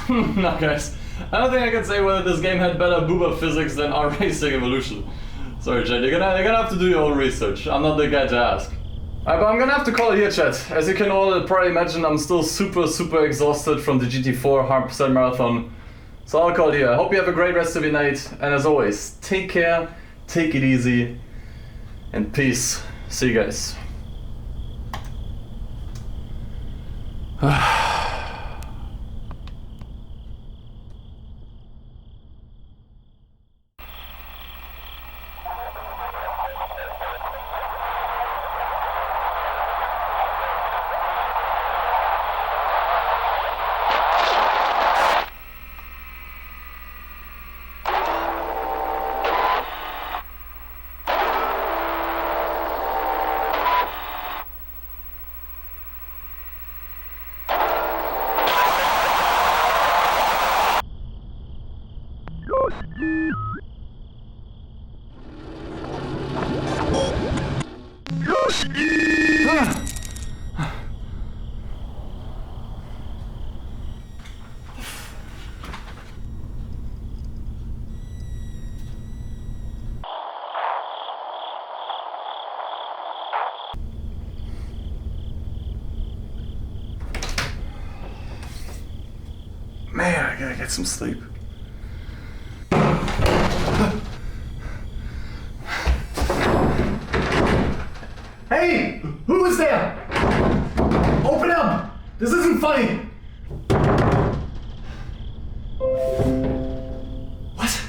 No, guys. I don't think I can say whether this game had better booba physics than our Racing Evolution. Sorry, chat. You're gonna have to do your own research. I'm not the guy to ask. But I'm gonna have to call it here, chat. As you can all probably imagine, I'm still super exhausted from the GT4 100% marathon. So I'll call it here. I hope you have a great rest of your night. And as always, take care, take it easy, and peace. See you guys. Man, I gotta get some sleep. Hey! Who is there? Open up! This isn't funny! What?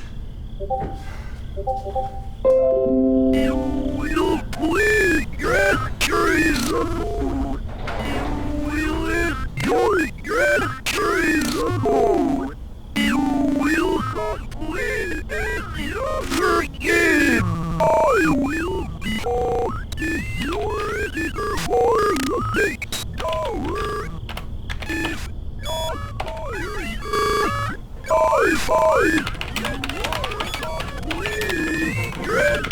You will play Gran Turismo. You will enjoy Gran Turismo. You will not play any other game. I will be on your editor for the next hour. If not by your high five, you are not playing Gran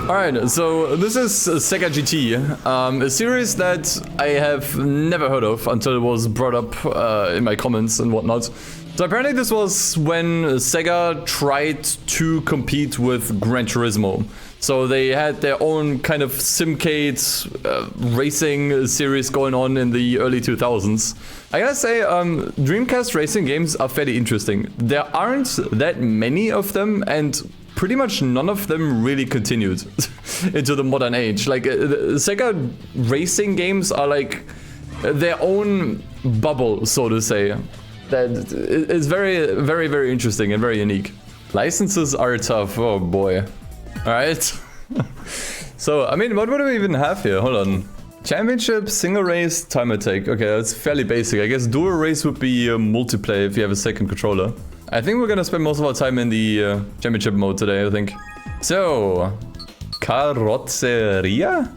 Alright, so this is Sega GT, a series that I have never heard of until it was brought up in my comments and whatnot. So apparently this was when Sega tried to compete with Gran Turismo. So they had their own kind of simcade racing series going on in the early 2000s. I gotta say, Dreamcast racing games are fairly interesting. There aren't that many of them, and pretty much none of them really continued into the modern age. Like, Sega racing games are like their own bubble, so to say. That is very interesting and very unique. Licenses are tough, oh boy. Alright. So, I mean, what do we even have here? Hold on. Championship, single race, time attack. Okay, that's fairly basic. I guess dual race would be multiplayer if you have a second controller. I think we're gonna spend most of our time in the championship mode today, I think. So, carrozzeria?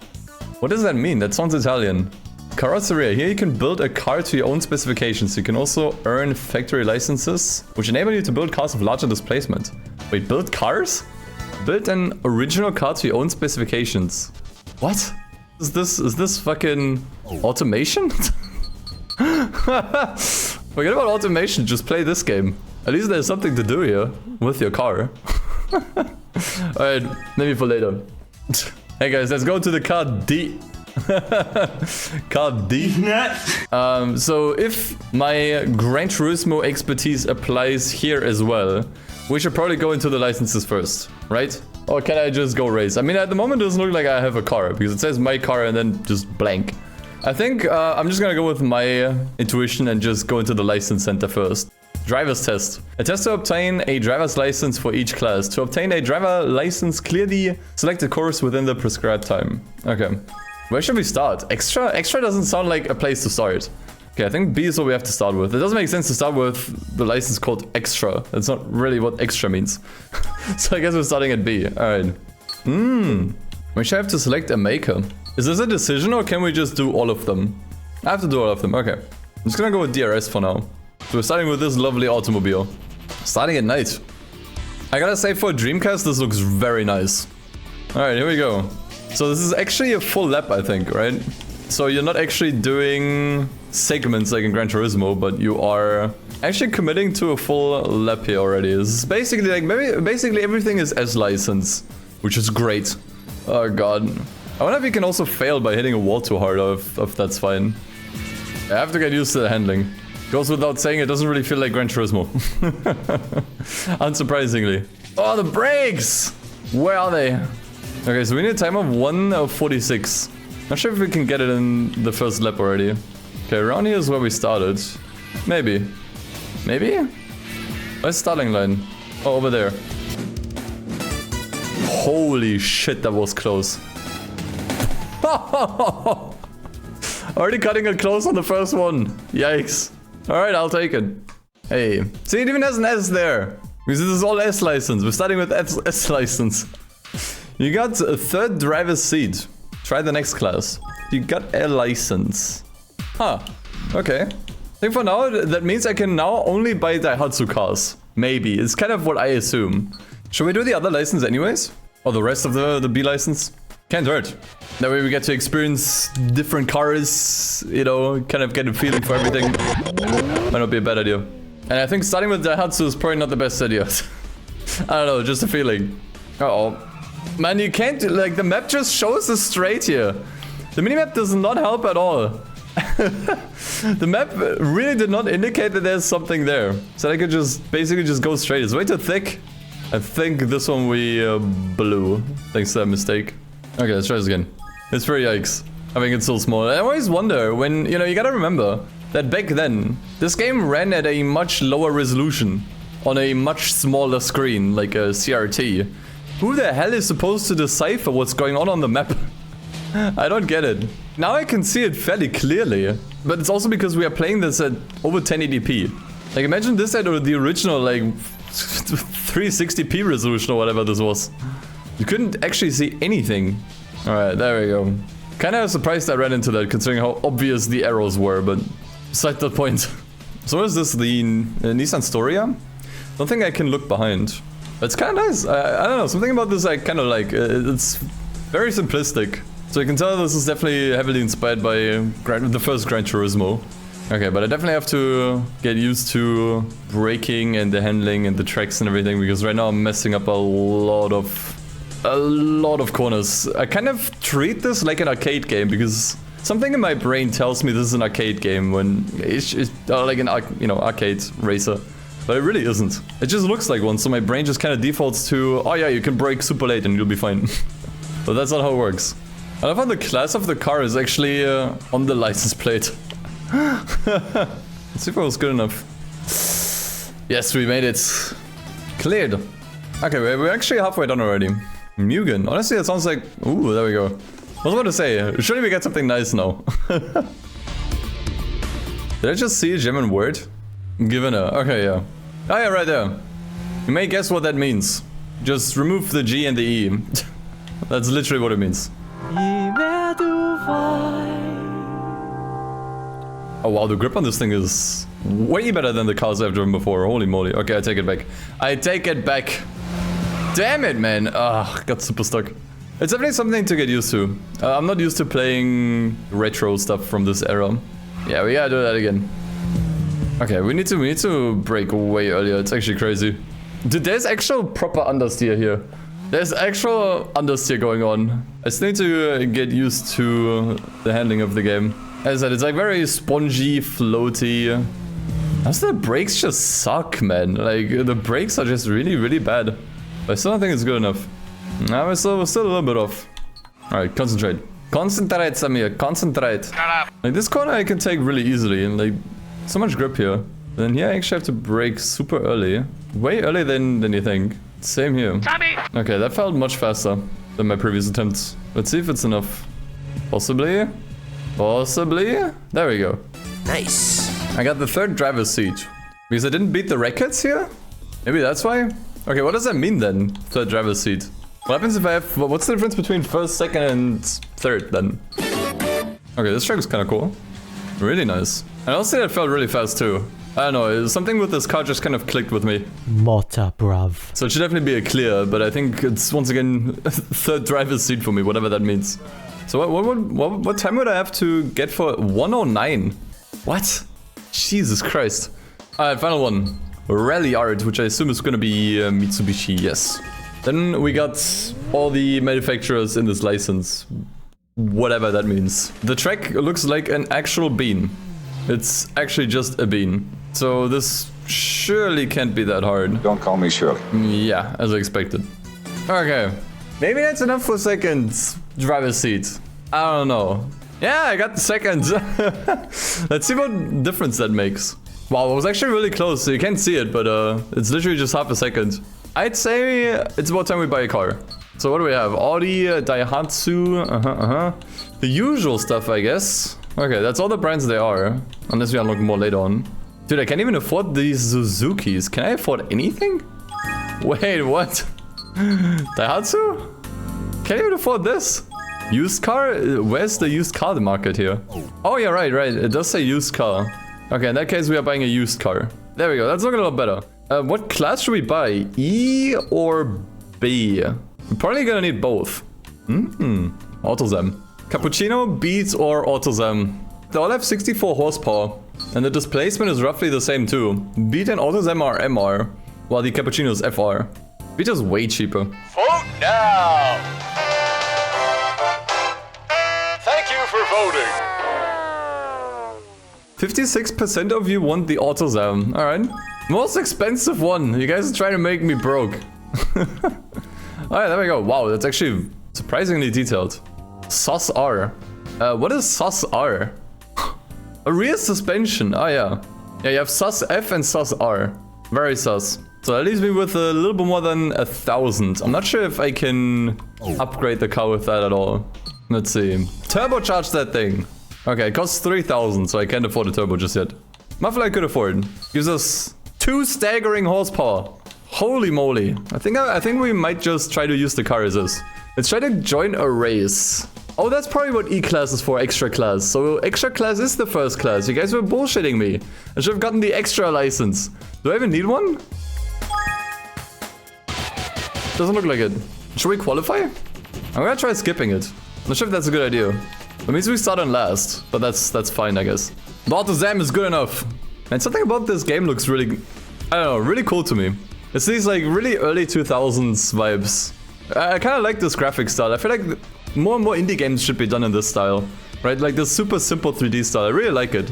What does that mean? That sounds Italian. Carrozzeria. Here you can build a car to your own specifications. You can also earn factory licenses, which enable you to build cars of larger displacement. Wait, build cars? Build an original car to your own specifications. What? Is this fucking automation? Forget about automation, just play this game. At least there's something to do here with your car. Alright, maybe for later. Hey guys, let's go to the car D. Car D. So if my Gran Turismo expertise applies here as well, we should probably go into the licenses first, right? Or can I just go race? I mean, at the moment it doesn't look like I have a car, because it says my car and then just blank. I think I'm just gonna go with my intuition and just go into the license center first. Driver's test. A test to obtain a driver's license for each class. To obtain a driver license, clear the selected course within the prescribed time. Okay. Where should we start? Extra? Extra doesn't sound like a place to start. Okay, I think B is what we have to start with. It doesn't make sense to start with the license called extra. That's not really what extra means. So I guess we're starting at B. Alright. We should have to select a maker. Is this a decision or can we just do all of them? I have to do all of them. Okay. I'm just gonna go with DRS for now. So we're starting with this lovely automobile. Starting at night. I gotta say, for a Dreamcast, this looks very nice. Alright, here we go. So this is actually a full lap, I think, right? So you're not actually doing segments like in Gran Turismo, but you are actually committing to a full lap here already. This is basically like, basically everything is S license, which is great. Oh god. I wonder if you can also fail by hitting a wall too hard, or if that's fine. I have to get used to the handling. Goes without saying, it doesn't really feel like Gran Turismo. Unsurprisingly. Oh, the brakes! Where are they? Okay, so we need a time of 1:46. Not sure if we can get it in the first lap already. Okay, around here is where we started. Maybe. Maybe? Where's starting line? Oh, over there. Holy shit, that was close. Already cutting it close on the first one. Yikes. Alright, I'll take it. Hey. See, it even has an S there. Because this is all S license. We're starting with S license. You got a third driver's seat. Try the next class. You got a license. Huh. Okay. I think for now, that means I can now only buy Daihatsu cars. Maybe. It's kind of what I assume. Should we do the other license anyways? Or the rest of the B license? Can't hurt. That way we get to experience different cars, you know, kind of get a feeling for everything. Might not be a bad idea. And I think starting with Daihatsu is probably not the best idea. I don't know, just a feeling. Uh-oh. Man, you can't, like, the map just shows us straight here. The minimap does not help at all. The map really did not indicate that there's something there. So I could just, basically just go straight. It's way too thick. I think this one we blew, thanks to that mistake. Okay, let's try this again. It's pretty yikes. I think it's so small. I always wonder when, you know, you gotta remember that back then, this game ran at a much lower resolution on a much smaller screen, like a CRT. Who the hell is supposed to decipher what's going on the map? I don't get it. Now I can see it fairly clearly, but it's also because we are playing this at over 1080p. Like, imagine this at the original, like, 360p resolution or whatever this was. You couldn't actually see anything. Alright, there we go. Kinda surprised I ran into that, considering how obvious the arrows were, but beside the point. So is this the Nissan Storia? Don't think I can look behind. It's kinda nice. I don't know, something about this I kinda like. It's very simplistic. So you can tell this is definitely heavily inspired by the first Gran Turismo. Okay, but I definitely have to get used to braking and the handling and the tracks and everything, because right now I'm messing up a lot of corners. I kind of treat this like an arcade game, because something in my brain tells me this is an arcade game when it's like an arcade racer. But it really isn't. It just looks like one, so my brain just kind of defaults to, oh yeah, you can brake super late and you'll be fine. But that's not how it works. I love how the class of the car is actually on the license plate. Let's see if it was good enough. Yes, we made it. Cleared. Okay, we're actually halfway done already. Mugen. Honestly, that sounds like... Ooh, there we go. I was about to say, surely we get something nice now. Did I just see a German word? Given a... Okay, yeah. Oh yeah, right there. You may guess what that means. Just remove the G and the E. That's literally what it means. Oh wow, the grip on this thing is way better than the cars I've driven before. Holy moly. Okay, I take it back. I take it back. Damn it, man. Ugh, got super stuck. It's definitely something to get used to. I'm not used to playing retro stuff from this era. Yeah, we gotta do that again. Okay, we need to brake way earlier. It's actually crazy. Dude, there's actual proper understeer here. There's actual understeer going on. I still need to get used to the handling of the game. As I said, it's like very spongy, floaty. Also, the brakes just suck, man. Like, the brakes are just really, really bad. But I still don't think it's good enough. No, we're still a little bit off. Alright, concentrate. Concentrate, Samir. Concentrate. Like, this corner I can take really easily. And, like, so much grip here. Then here I actually have to brake super early. Way earlier than you think. Same here. Okay, that felt much faster than my previous attempts. Let's see if it's enough. Possibly. Possibly. There we go. Nice. I got the 3rd driver's seat. Because I didn't beat the records here? Maybe that's why? Okay, what does that mean then? 3rd driver's seat. What happens if I have... What's the difference between 1st, 2nd, and 3rd then? Okay, this track is kind of cool. Really nice. And honestly, that felt really fast too. I don't know, something with this car just kind of clicked with me. Motta, bruv. So it should definitely be a clear, but I think it's once again 3rd driver's seat for me, whatever that means. So what time would I have to get for 109? What? Jesus Christ. Alright, final one. Rally Art, which I assume is gonna be Mitsubishi, yes. Then we got all the manufacturers in this license. Whatever that means. The track looks like an actual bean. It's actually just a bean. So this surely can't be that hard. Don't call me Shirley. Yeah, as I expected. Okay. Maybe that's enough for 2nd driver's seat. I don't know. Yeah, I got the 2nd. Let's see what difference that makes. Wow, it was actually really close, so you can't see it, but it's literally just half a second. I'd say it's about time we buy a car. So what do we have? Audi, Daihatsu, The usual stuff, I guess. Okay, that's all the brands they are. Unless we unlock more later on. Dude, I can't even afford these Suzukis. Can I afford anything? Wait, what? Daihatsu? Can't even afford this. Used car? Where's the used car market here? Oh yeah, right. It does say used car. Okay, in that case we are buying a used car. There we go, that's looking a lot better. What class should we buy? E or B? We're probably gonna need both. Autozam. Cappuccino, Beat, or Autozam. They all have 64 horsepower. And the displacement is roughly the same too. Beat and Autozam are MR, while the Cappuccino is FR. Beat is way cheaper. Vote now! Thank you for voting. 56% of you want the Autozam. Alright. Most expensive one. You guys are trying to make me broke. Alright, there we go. Wow, that's actually surprisingly detailed. Sus R. What is Sus R? A rear suspension. Oh yeah. Yeah, you have Sus F and Sus R. Very sus. So that leaves me with a little bit more than 1,000. I'm not sure if I can upgrade the car with that at all. Let's see. Turbocharge that thing. Okay, it costs 3,000, so I can't afford a turbo just yet. Muffler I could afford. Gives us 2 staggering horsepower. Holy moly. I think we might just try to use the car as is. Let's try to join a race. Oh, that's probably what E-class is for, extra class. So extra class is the first class. You guys were bullshitting me. I should have gotten the extra license. Do I even need one? Doesn't look like it. Should we qualify? I'm gonna try skipping it. I'm not sure if that's a good idea. That means we start on last, but that's fine, I guess. The Autozam is good enough. And something about this game looks really, I don't know, really cool to me. It's these like really early 2000s vibes. I kind of like this graphic style. I feel like more and more indie games should be done in this style, right? Like this super simple 3D style. I really like it.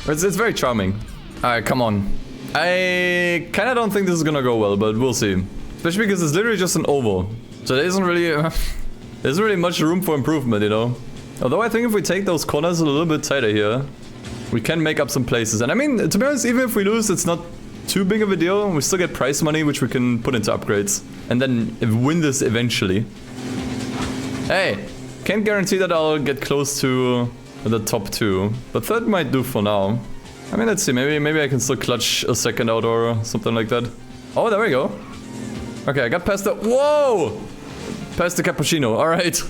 It's very charming. Alright, come on. I kind of don't think this is gonna go well, but we'll see. Especially because it's literally just an oval. So there isn't really much room for improvement, you know? Although I think if we take those corners a little bit tighter here, we can make up some places. And I mean, to be honest, even if we lose, it's not too big of a deal. We still get prize money, which we can put into upgrades. And then win this eventually. Hey, can't guarantee that I'll get close to the top 2. But third might do for now. I mean, let's see. Maybe I can still clutch a second out or something like that. Oh, there we go. Okay, I got past the... Whoa! Past the Cappuccino. Alright.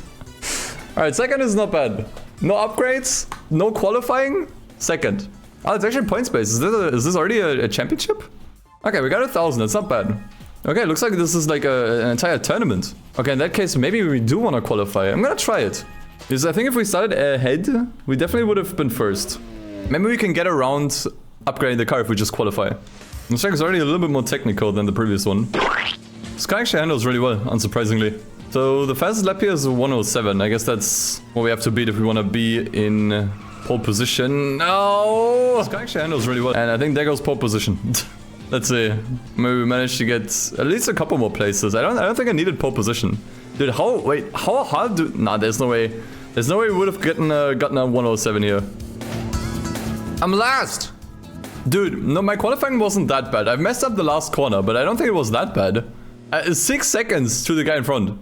Alright, second is not bad. No upgrades. No qualifying. Second. Oh, it's actually point space. Is this already a championship? Okay, we got 1,000. That's not bad. Okay, looks like this is like an entire tournament. Okay, in that case, maybe we do want to qualify. I'm gonna try it. Because I think if we started ahead, we definitely would have been first. Maybe we can get around upgrading the car if we just qualify. This track is already a little bit more technical than the previous one. This car actually handles really well, unsurprisingly. So the fastest lap here is 107. I guess that's what we have to beat if we want to be in pole position. No! This car actually handles really well. And I think there goes pole position. Let's see. Maybe we managed to get at least a couple more places. I don't think I needed pole position. Dude, how hard do... Nah, there's no way. There's no way we would have gotten a 107 here. I'm last! Dude, no, my qualifying wasn't that bad. I messed up the last corner, but I don't think it was that bad. 6 seconds to the guy in front.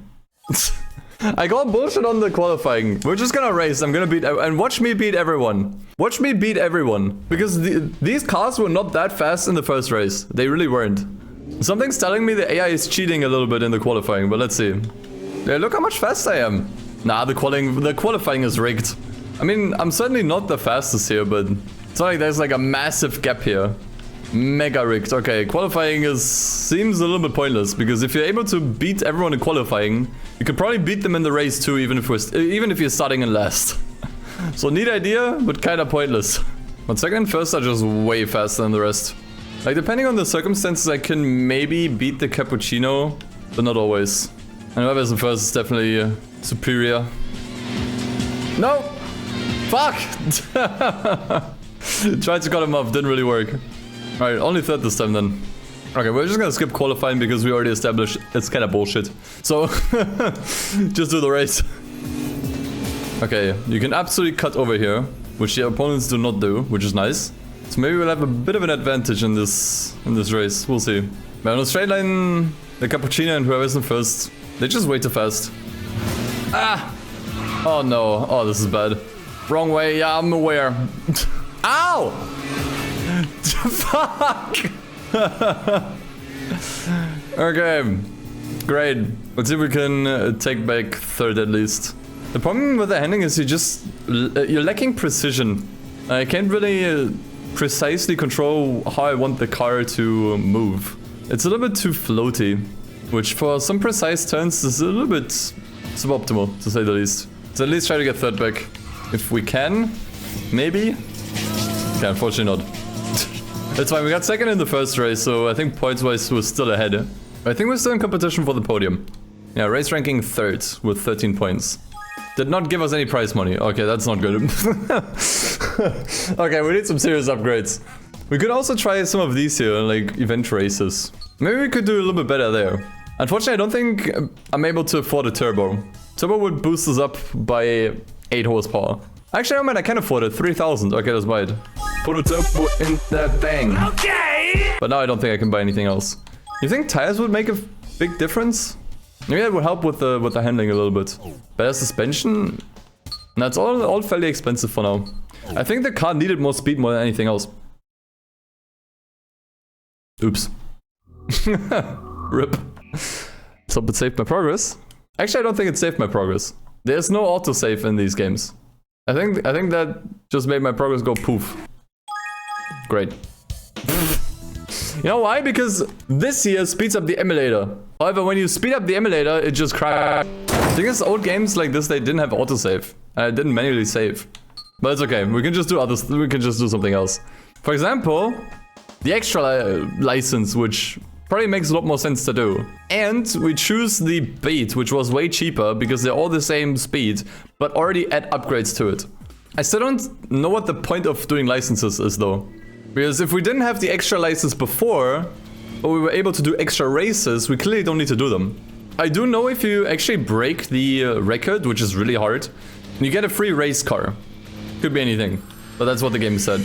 I got bullshit on the qualifying. We're just gonna race. I'm gonna beat... And watch me beat everyone. Watch me beat everyone. Because these cars were not that fast in the first race. They really weren't. Something's telling me the AI is cheating a little bit in the qualifying, but let's see. Yeah, look how much faster I am. Nah, the qualifying is rigged. I mean, I'm certainly not the fastest here, but it's not like there's like a massive gap here. Mega rigged. Okay, qualifying seems a little bit pointless, because if you're able to beat everyone in qualifying, you could probably beat them in the race too, even if you're starting in last. So neat idea, but kind of pointless. But second and first are just way faster than the rest. Like, depending on the circumstances, I can maybe beat the cappuccino, but not always. And whoever's in first is definitely superior. No! Fuck! Tried to cut him off, didn't really work. Alright, only third this time then. Okay, we're just gonna skip qualifying because we already established it's kind of bullshit. So, just do the race. Okay, you can absolutely cut over here, which the opponents do not do, which is nice. So maybe we'll have a bit of an advantage in this race. We'll see. But on the straight line, the cappuccino and whoever's in first, they're just way too fast. Ah! Oh no. Oh, this is bad. Wrong way. Yeah, I'm aware. Ow! Fuck! Okay. Great. Let's see if we can take back third at least. The problem with the handling is you're lacking precision. I can't really precisely control how I want the car to move. It's a little bit too floaty, which for some precise turns is a little bit suboptimal, to say the least. So at least try to get third back. If we can, maybe. Okay, unfortunately not. That's fine, we got second in the first race, so I think points-wise we're still ahead. I think we're still in competition for the podium. Yeah, race ranking third with 13 points. Did not give us any prize money. Okay, that's not good. Okay, we need some serious upgrades. We could also try some of these here, like event races. Maybe we could do a little bit better there. Unfortunately, I don't think I'm able to afford a turbo. Turbo would boost us up by 8 horsepower. Actually, I can afford it. 3,000. Okay, let's buy it. Put a turbo in that thing. Okay! But now I don't think I can buy anything else. You think tires would make a big difference? Maybe that would help with the handling a little bit. Better suspension? No, it's all fairly expensive for now. I think the car needed more speed more than anything else. Oops. Rip. So it saved my progress. Actually, I don't think it saved my progress. There's no autosave in these games. I think that just made my progress go poof. Great. You know why? Because this here speeds up the emulator. However, when you speed up the emulator, it just crashes. I think it's old games like this, they didn't have autosave. I didn't manually save. But it's okay. We can just do others. We can just do something else. For example, the extra license, which probably makes a lot more sense to do. And we choose the beat, which was way cheaper because they're all the same speed, but already add upgrades to it. I still don't know what the point of doing licenses is though. Because if we didn't have the extra license before, but we were able to do extra races, we clearly don't need to do them. I do know if you actually break the record, which is really hard, you get a free race car. Could be anything, but that's what the game said.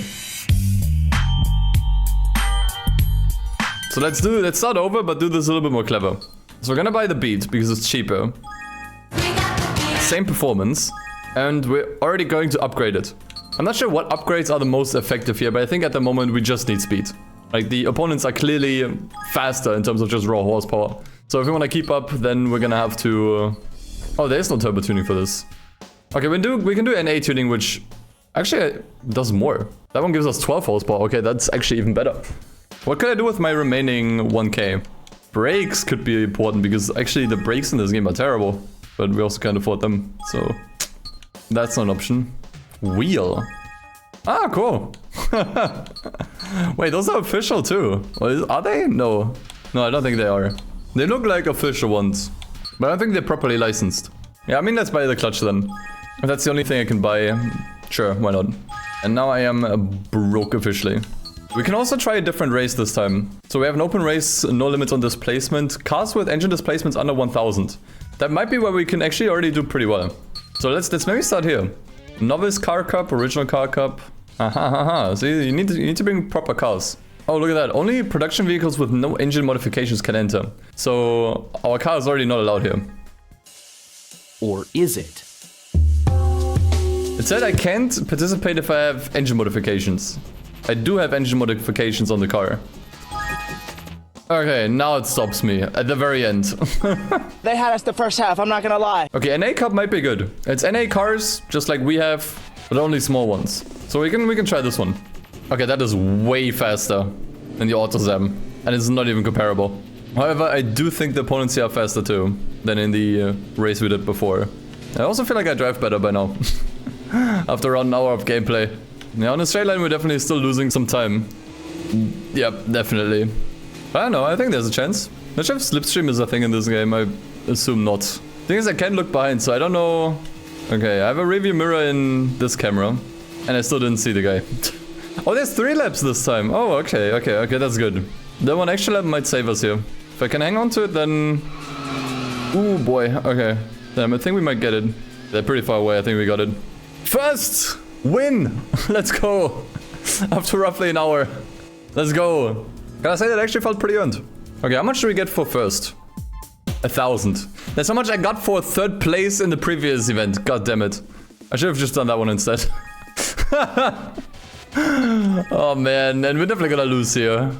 So let's start over, but do this a little bit more clever. So we're gonna buy the beat because it's cheaper. Same performance, and we're already going to upgrade it. I'm not sure what upgrades are the most effective here, but I think at the moment we just need speed. Like the opponents are clearly faster in terms of just raw horsepower. So if we want to keep up, then we're gonna have to... Oh, there's no turbo tuning for this. Okay, we can do NA tuning, which actually does more. That one gives us 12 horsepower. Okay, that's actually even better. What could I do with my remaining 1k? Brakes could be important because actually the brakes in this game are terrible. But we also can't afford them, so that's not an option. Wheel. Ah, cool. Wait, those are official too. Are they? No. No, I don't think they are. They look like official ones. But I don't think they're properly licensed. Yeah, I mean, let's buy the clutch then. If that's the only thing I can buy, sure, why not? And now I am broke officially. We can also try a different race this time. So we have an open race, no limits on displacement. Cars with engine displacements under 1000. That might be where we can actually already do pretty well. So let's maybe start here. Novice car cup, original car cup. See, you need to bring proper cars. Oh, look at that. Only production vehicles with no engine modifications can enter. So our car is already not allowed here. Or is it? It said I can't participate if I have engine modifications. I do have engine modifications on the car. Okay, now it stops me at the very end. They had us the first half, I'm not gonna lie. Okay, NA Cup might be good. It's NA cars, just like we have, but only small ones. So we can try this one. Okay, that is way faster than the AutoZam, and it's not even comparable. However, I do think the opponents here are faster too than in the race we did before. I also feel like I drive better by now. After around an hour of gameplay. Yeah, on the straight line we're definitely still losing some time. Yep, definitely. I don't know, I think there's a chance. Not sure if slipstream is a thing in this game, I assume not. Thing is, I can look behind, so I don't know. Okay, I have a review mirror in this camera, and I still didn't see the guy. Oh, there's 3 laps this time. Oh, okay, that's good. That one extra lap might save us here. If I can hang on to it, then... Ooh, boy, okay. Damn, I think we might get it. They're pretty far away, I think we got it. First win! Let's go! After roughly an hour. Let's go! Can I say that actually felt pretty earned? Okay, how much do we get for first? 1,000. That's how much I got for 3rd place in the previous event. God damn it. I should have just done that one instead. Oh man, and we're definitely gonna lose here.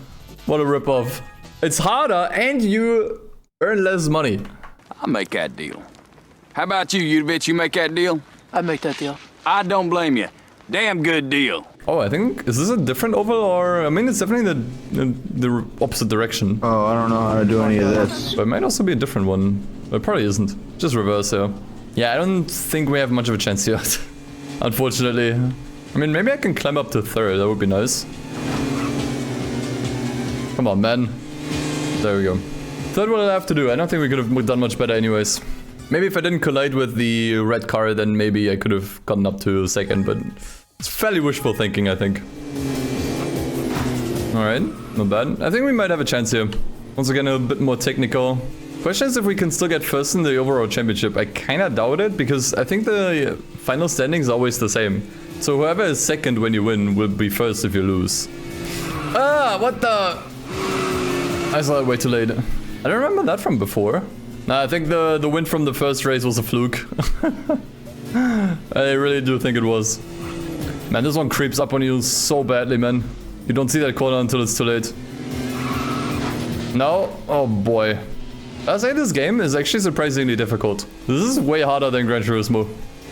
What a ripoff. It's harder and you earn less money. I'll make that deal. How about you, Udovich? You make that deal? I'd make that deal. I don't blame you. Damn good deal. Oh, I think, is this a different oval or, I mean, it's definitely the opposite direction. Oh, I don't know how to do any of this. But it might also be a different one. But it probably isn't. Just reverse here. Yeah, I don't think we have much of a chance here. Unfortunately. I mean, maybe I can climb up to 3rd. That would be nice. Come on, man. There we go. 3rd, what I have to do. I don't think we could have done much better anyways. Maybe if I didn't collide with the red car, then maybe I could have gotten up to 2nd, but it's fairly wishful thinking, I think. Alright, not bad. I think we might have a chance here. Once again, a bit more technical. Question is if we can still get 1st in the overall championship. I kinda doubt it, because I think the final standing is always the same. So whoever is 2nd when you win will be 1st if you lose. Ah, what the... I saw it way too late. I don't remember that from before. Nah, I think the win from the first race was a fluke. I really do think it was. Man, this one creeps up on you so badly, man. You don't see that corner until it's too late. No? Oh boy. I say this game is actually surprisingly difficult. This is way harder than Gran Turismo.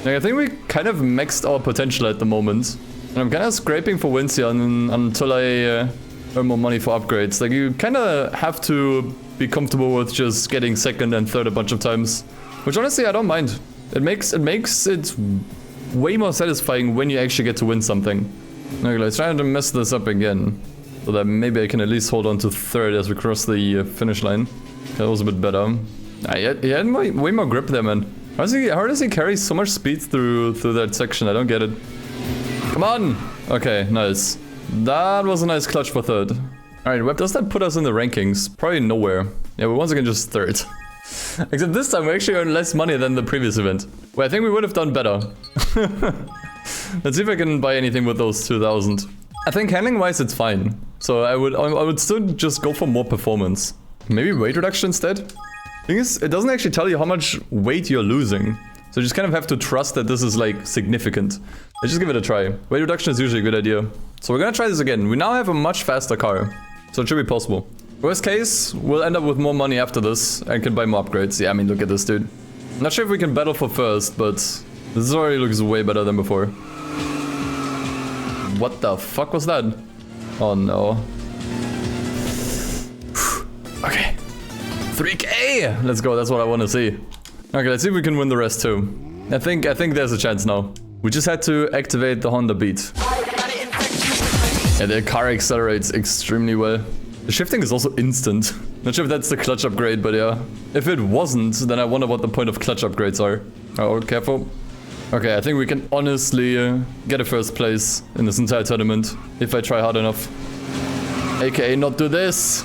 Like, I think we kind of maxed our potential at the moment. And I'm kind of scraping for wins here until I earn more money for upgrades. Like, you kind of have to be comfortable with just getting 2nd and 3rd a bunch of times. Which honestly, I don't mind. It makes it way more satisfying when you actually get to win something. Okay, let's try to mess this up again. So that maybe I can at least hold on to 3rd as we cross the finish line. That was a bit better. He had way more grip there, man. How does he carry so much speed through that section? I don't get it. Come on! Okay, nice. That was a nice clutch for 3rd. Alright, where does that put us in the rankings? Probably nowhere. Yeah, we're once again just 3rd. Except this time we actually earned less money than the previous event. Well, I think we would have done better. Let's see if I can buy anything with those 2,000. I think handling-wise it's fine. So I would still just go for more performance. Maybe weight reduction instead? Thing is, it doesn't actually tell you how much weight you're losing. So you just kind of have to trust that this is like significant. Let's just give it a try. Weight reduction is usually a good idea. So we're gonna try this again. We now have a much faster car. So it should be possible. Worst case, we'll end up with more money after this and can buy more upgrades. Yeah, I mean, look at this, dude. I'm not sure if we can battle for 1st, but this already looks way better than before. What the fuck was that? Oh no. Okay. 3K! Let's go, that's what I want to see. Okay, let's see if we can win the rest too. I think there's a chance now. We just had to activate the Honda Beat. Yeah, the car accelerates extremely well. The shifting is also instant. Not sure if that's the clutch upgrade, but yeah. If it wasn't, then I wonder what the point of clutch upgrades are. Oh, careful. Okay, I think we can honestly get a 1st place in this entire tournament. If I try hard enough. AKA not do this.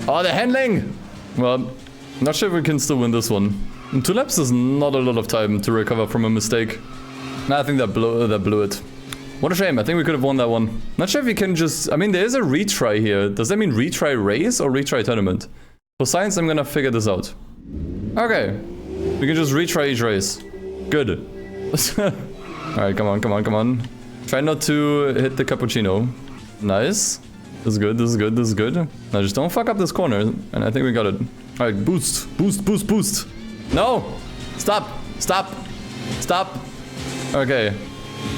Oh, the handling! Well, not sure if we can still win this one. In 2 laps is not a lot of time to recover from a mistake. Nah, I think that blew it. What a shame, I think we could have won that one. Not sure if you can just... I mean, there is a retry here. Does that mean retry race or retry tournament? For science, I'm gonna figure this out. Okay. We can just retry each race. Good. Alright, come on, come on, come on. Try not to hit the cappuccino. Nice. This is good, this is good, this is good. Now just don't fuck up this corner, and I think we got it. Alright, boost, boost, boost, boost. No! Stop, stop, stop. Okay.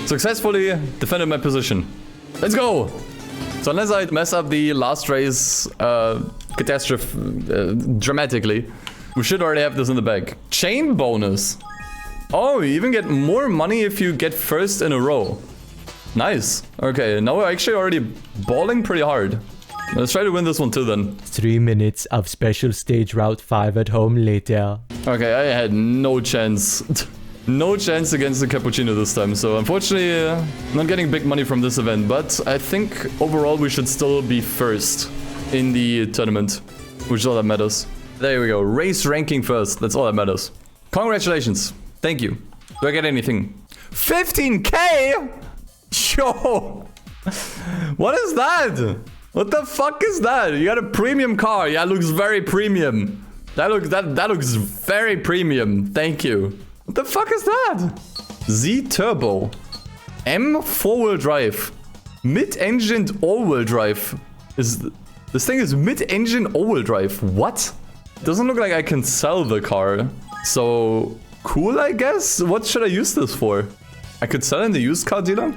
Successfully defended my position. Let's go! So unless I mess up the last race catastrophe dramatically, we should already have this in the bag. Chain bonus. Oh, you even get more money if you get first in a row. Nice. Okay, now we're actually already balling pretty hard. Let's try to win this one too then. 3 minutes of special stage route 5 at home later. Okay, I had no chance. No chance against the cappuccino this time. So unfortunately, not getting big money from this event. But I think overall we should still be first in the tournament, which is all that matters. There we go. Race ranking first. That's all that matters. Congratulations. Thank you. Do I get anything? 15K? Yo! What is that? What the fuck is that? You got a premium car. Yeah, it looks very premium. That looks very premium. Thank you. What the fuck is that? Z Turbo. M 4-wheel drive. Mid-engined all-wheel drive. This thing is mid-engine all-wheel drive. What? Doesn't look like I can sell the car. So cool, I guess. What should I use this for? I could sell in the used car dealer?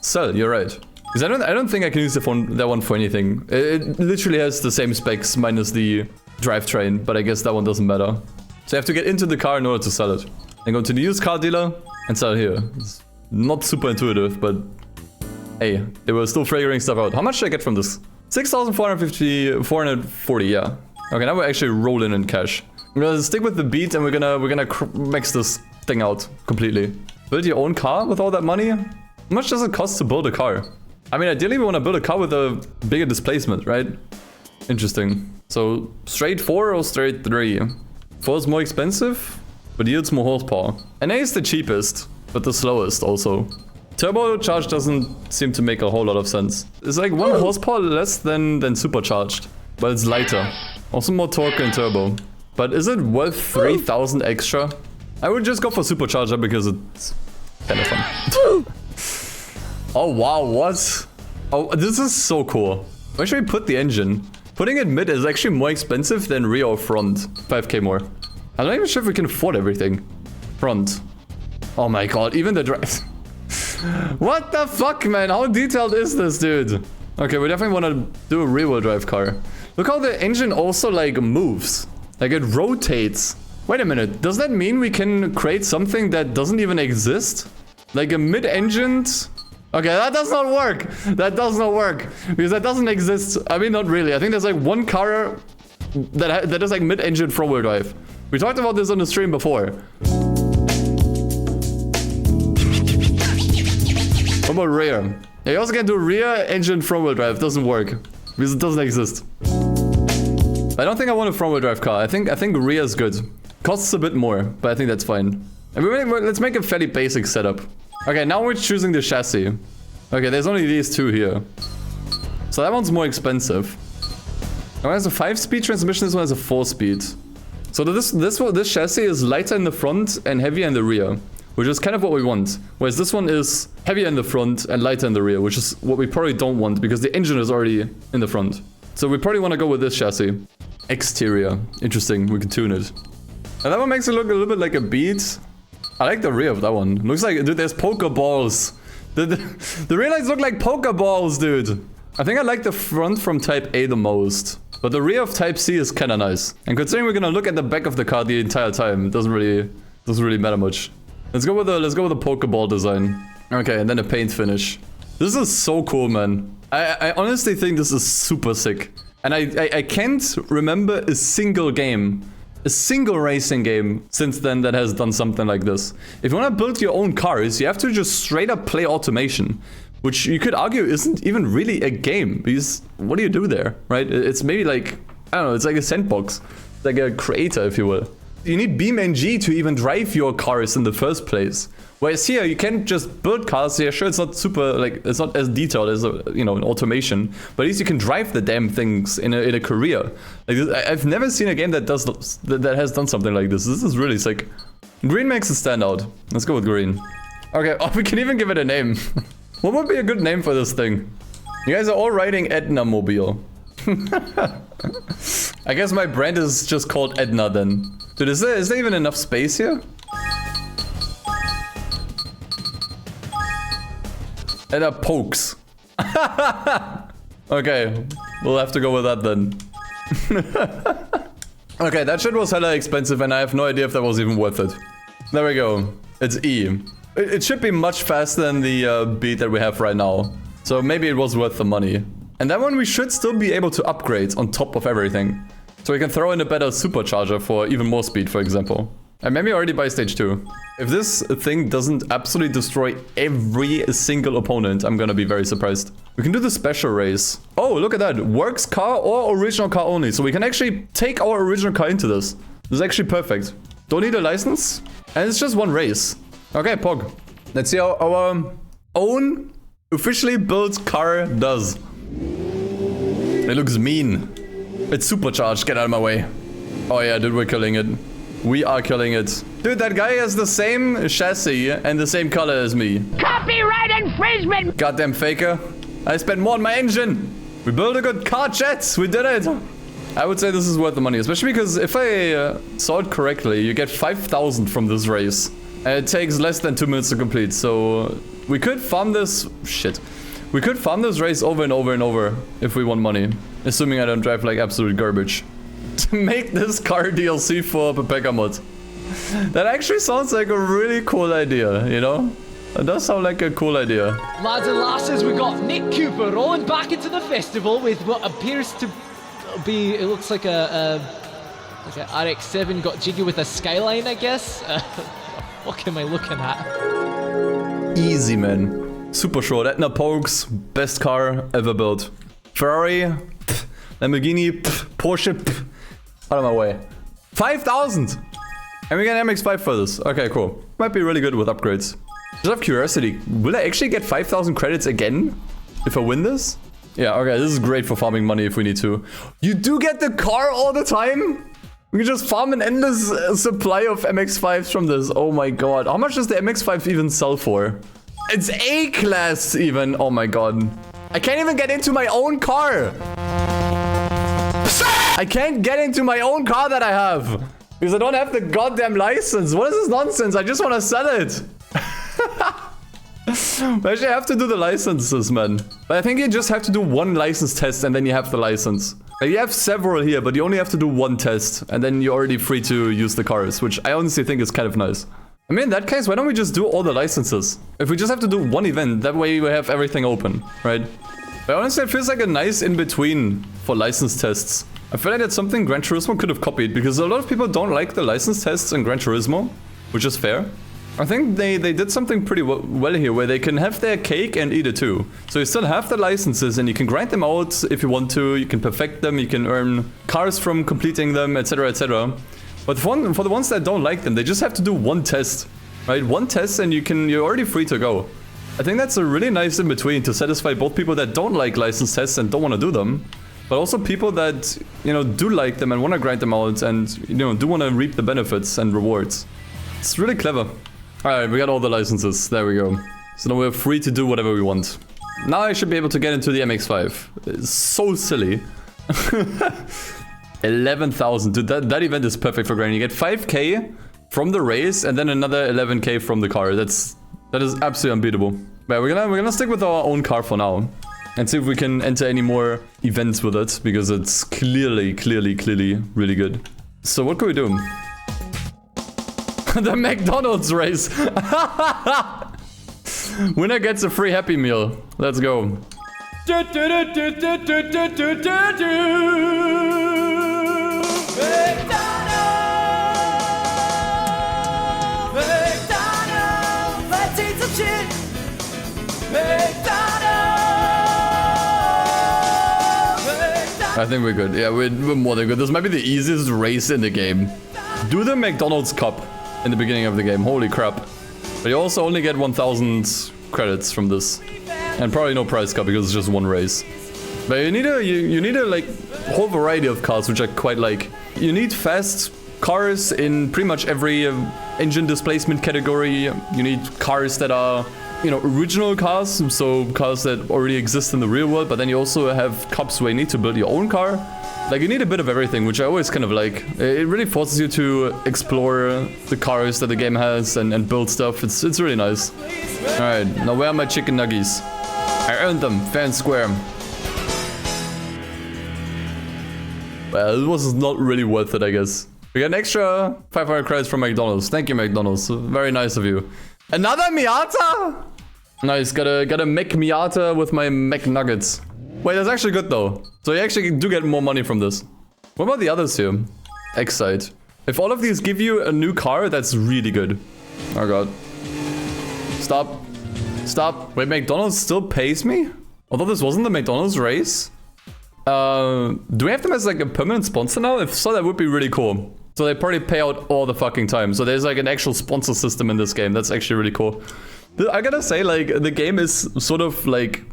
Sell, you're right. Because I don't think I can use that one for anything. It literally has the same specs minus the drivetrain, but I guess that one doesn't matter. So I have to get into the car in order to sell it. Then go to the used car dealer and sell it here. It's not super intuitive, but hey, they were still figuring stuff out. How much did I get from this? 440, yeah. Okay, now we're actually rolling in cash. I'm gonna stick with the beat and we're gonna max this thing out completely. Build your own car with all that money? How much does it cost to build a car? I mean, ideally we want to build a car with a bigger displacement, right? Interesting. So, straight 4 or straight 3? 4 is more expensive, but yields more horsepower. NA is the cheapest, but the slowest also. Turbocharged doesn't seem to make a whole lot of sense. It's like 1 horsepower less than supercharged, but it's lighter. Also more torque in turbo. But is it worth 3,000 extra? I would just go for supercharger because it's kind of fun. Oh wow, what? Oh, this is so cool. Where should we put the engine? Putting it mid is actually more expensive than rear or front. 5k more. I'm not even sure if we can afford everything. Front. Oh my god, even the drive. What the fuck, man? How detailed is this, dude? Okay, we definitely want to do a rear-wheel drive car. Look how the engine also, like, moves. Like, it rotates. Wait a minute. Does that mean we can create something that doesn't even exist? Like a mid-engined... Okay, that does not work. That does not work. Because that doesn't exist. I mean, not really. I think there's like one car that is like mid-engine front-wheel drive. We talked about this on the stream before. What about rear? Yeah, you also can do rear engine front-wheel drive. Doesn't work. Because it doesn't exist. I don't think I want a front-wheel drive car. I think rear is good. Costs a bit more, but I think that's fine. And let's make a fairly basic setup. Okay, now we're choosing the chassis. Okay, there's only these two here. So that one's more expensive. That one has a 5-speed transmission, this one has a 4-speed. So this chassis is lighter in the front and heavier in the rear, which is kind of what we want. Whereas this one is heavier in the front and lighter in the rear, which is what we probably don't want because the engine is already in the front. So we probably want to go with this chassis. Exterior. Interesting, we can tune it. And that one makes it look a little bit like a Beat. I like the rear of that one. Looks like, dude, there's Pokeballs. The rear lights look like Pokeballs, dude. I think I like the front from Type A the most. But the rear of Type C is kind of nice. And considering we're gonna look at the back of the car the entire time, it doesn't really matter much. Let's go with the Pokeball design. Okay, and then a paint finish. This is so cool, man. I honestly think this is super sick. And I can't remember a single racing game since then that has done something like this. If you want to build your own cars, you have to just straight up play automation, which you could argue isn't even really a game, because what do you do there, right? It's maybe like, I don't know, it's like a sandbox, like a creator, if you will. You need BeamNG to even drive your cars in the first place. Whereas here, you can't just build cars. Yeah, sure, it's not super, like, it's not as detailed as, you know, an automation. But at least you can drive the damn things in a career. Like, I've never seen a game that has done something like this. This is really sick. Green makes it stand out. Let's go with green. Okay, oh, we can even give it a name. What would be a good name for this thing? You guys are all riding Edna Mobile. I guess my brand is just called Edna then. Dude, is there even enough space here? Edna Pokes. Okay, we'll have to go with that then. Okay, that shit was hella expensive and I have no idea if that was even worth it. There we go. It's E. It should be much faster than the beat that we have right now. So maybe it was worth the money. And that one we should still be able to upgrade on top of everything. So we can throw in a better supercharger for even more speed, for example. And maybe already by stage 2. If this thing doesn't absolutely destroy every single opponent, I'm gonna be very surprised. We can do the special race. Oh, look at that. Works car or original car only. So we can actually take our original car into this. This is actually perfect. Don't need a license. And it's just one race. Okay, Pog. Let's see how our own officially built car does. It looks mean. It's supercharged. Get out of my way. Oh yeah, dude, we're killing it. We are killing it. Dude, that guy has the same chassis and the same color as me. Copyright infringement! Goddamn faker. I spent more on my engine. We built a good car, chat. We did it. I would say this is worth the money, especially because if I saw it correctly, you get 5,000 from this race. And it takes less than 2 minutes to complete, so we could farm this... Shit. We could farm this race over and over and over if we want money. Assuming I don't drive like absolute garbage. To make this car DLC for Pepeka mod. That actually sounds like a really cool idea, you know? It does sound like a cool idea. Lads and lasses, we got Nick Cooper rolling back into the festival with what appears to be, it looks like a RX-7 got jiggy with a Skyline, I guess. What am I looking at? Easy, man. Super short. Etna Pokes, best car ever built. Ferrari, pff, Lamborghini, pff, Porsche, pff. Out of my way. 5,000! And we get an MX-5 for this. Okay, cool. Might be really good with upgrades. Just out of curiosity, will I actually get 5,000 credits again if I win this? Yeah, okay, this is great for farming money if we need to. You do get the car all the time? We can just farm an endless supply of MX-5s from this. Oh my god. How much does the MX-5 even sell for? It's A-class even. Oh my god. I can't even get into my own car. I can't get into my own car that I have. Because I don't have the goddamn license. What is this nonsense? I just want to sell it. Actually, I have to do the licenses, man. But I think you just have to do one license test and then you have the license. You have several here, but you only have to do one test. And then you're already free to use the cars, which I honestly think is kind of nice. I mean, in that case, why don't we just do all the licenses? If we just have to do one event, that way we have everything open, right? But honestly, it feels like a nice in-between for license tests. I feel like that's something Gran Turismo could have copied, because a lot of people don't like the license tests in Gran Turismo, which is fair. I think they did something pretty well here, where they can have their cake and eat it too. So you still have the licenses, and you can grind them out if you want to, you can perfect them, you can earn cars from completing them, etc, etc. But for the ones that don't like them, they just have to do one test, right? One test and you're already free to go. I think that's a really nice in-between to satisfy both people that don't like license tests and don't want to do them, but also people that, you know, do like them and want to grind them out and, you know, do want to reap the benefits and rewards. It's really clever. Alright, we got all the licenses. There we go. So now we're free to do whatever we want. Now I should be able to get into the MX-5. It's so silly. 11,000. Dude, that event is perfect for grinding. You get 5k from the race and then another 11k from the car. That is absolutely unbeatable. But we're gonna stick with our own car for now. And see if we can enter any more events with it. Because it's clearly really good. So what can we do? The McDonald's race. Winner gets a free Happy Meal. Let's go. Let's eat some shit. I think we're good. Yeah, we're more than good. This might be the easiest race in the game. Do the McDonald's Cup in the beginning of the game. Holy crap. But you also only get 1,000 credits from this. And probably no prize cup because it's just one race. But you need a like whole variety of cars, which I quite like. You need fast cars in pretty much every engine displacement category. You need cars that are, you know, original cars, so cars that already exist in the real world, but then you also have cups where you need to build your own car. Like, you need a bit of everything, which I always kind of like. It really forces you to explore the cars that the game has and build stuff. It's really nice. Alright, now where are my chicken nuggies? I earned them, fair and square. Well, it was not really worth it, I guess. We got an extra 500 credits from McDonald's. Thank you, McDonald's. Very nice of you. Another Miata? Nice, got a Mac Miata with my McNuggets. Wait, that's actually good though. So you actually do get more money from this. What about the others here? Excite. If all of these give you a new car, that's really good. Oh god. Stop. Stop. Wait, McDonald's still pays me? Although this wasn't the McDonald's race? Do we have them as like a permanent sponsor now? If so, that would be really cool. So they probably pay out all the fucking time. So there's like an actual sponsor system in this game. That's actually really cool. I gotta say, like, the game is sort of like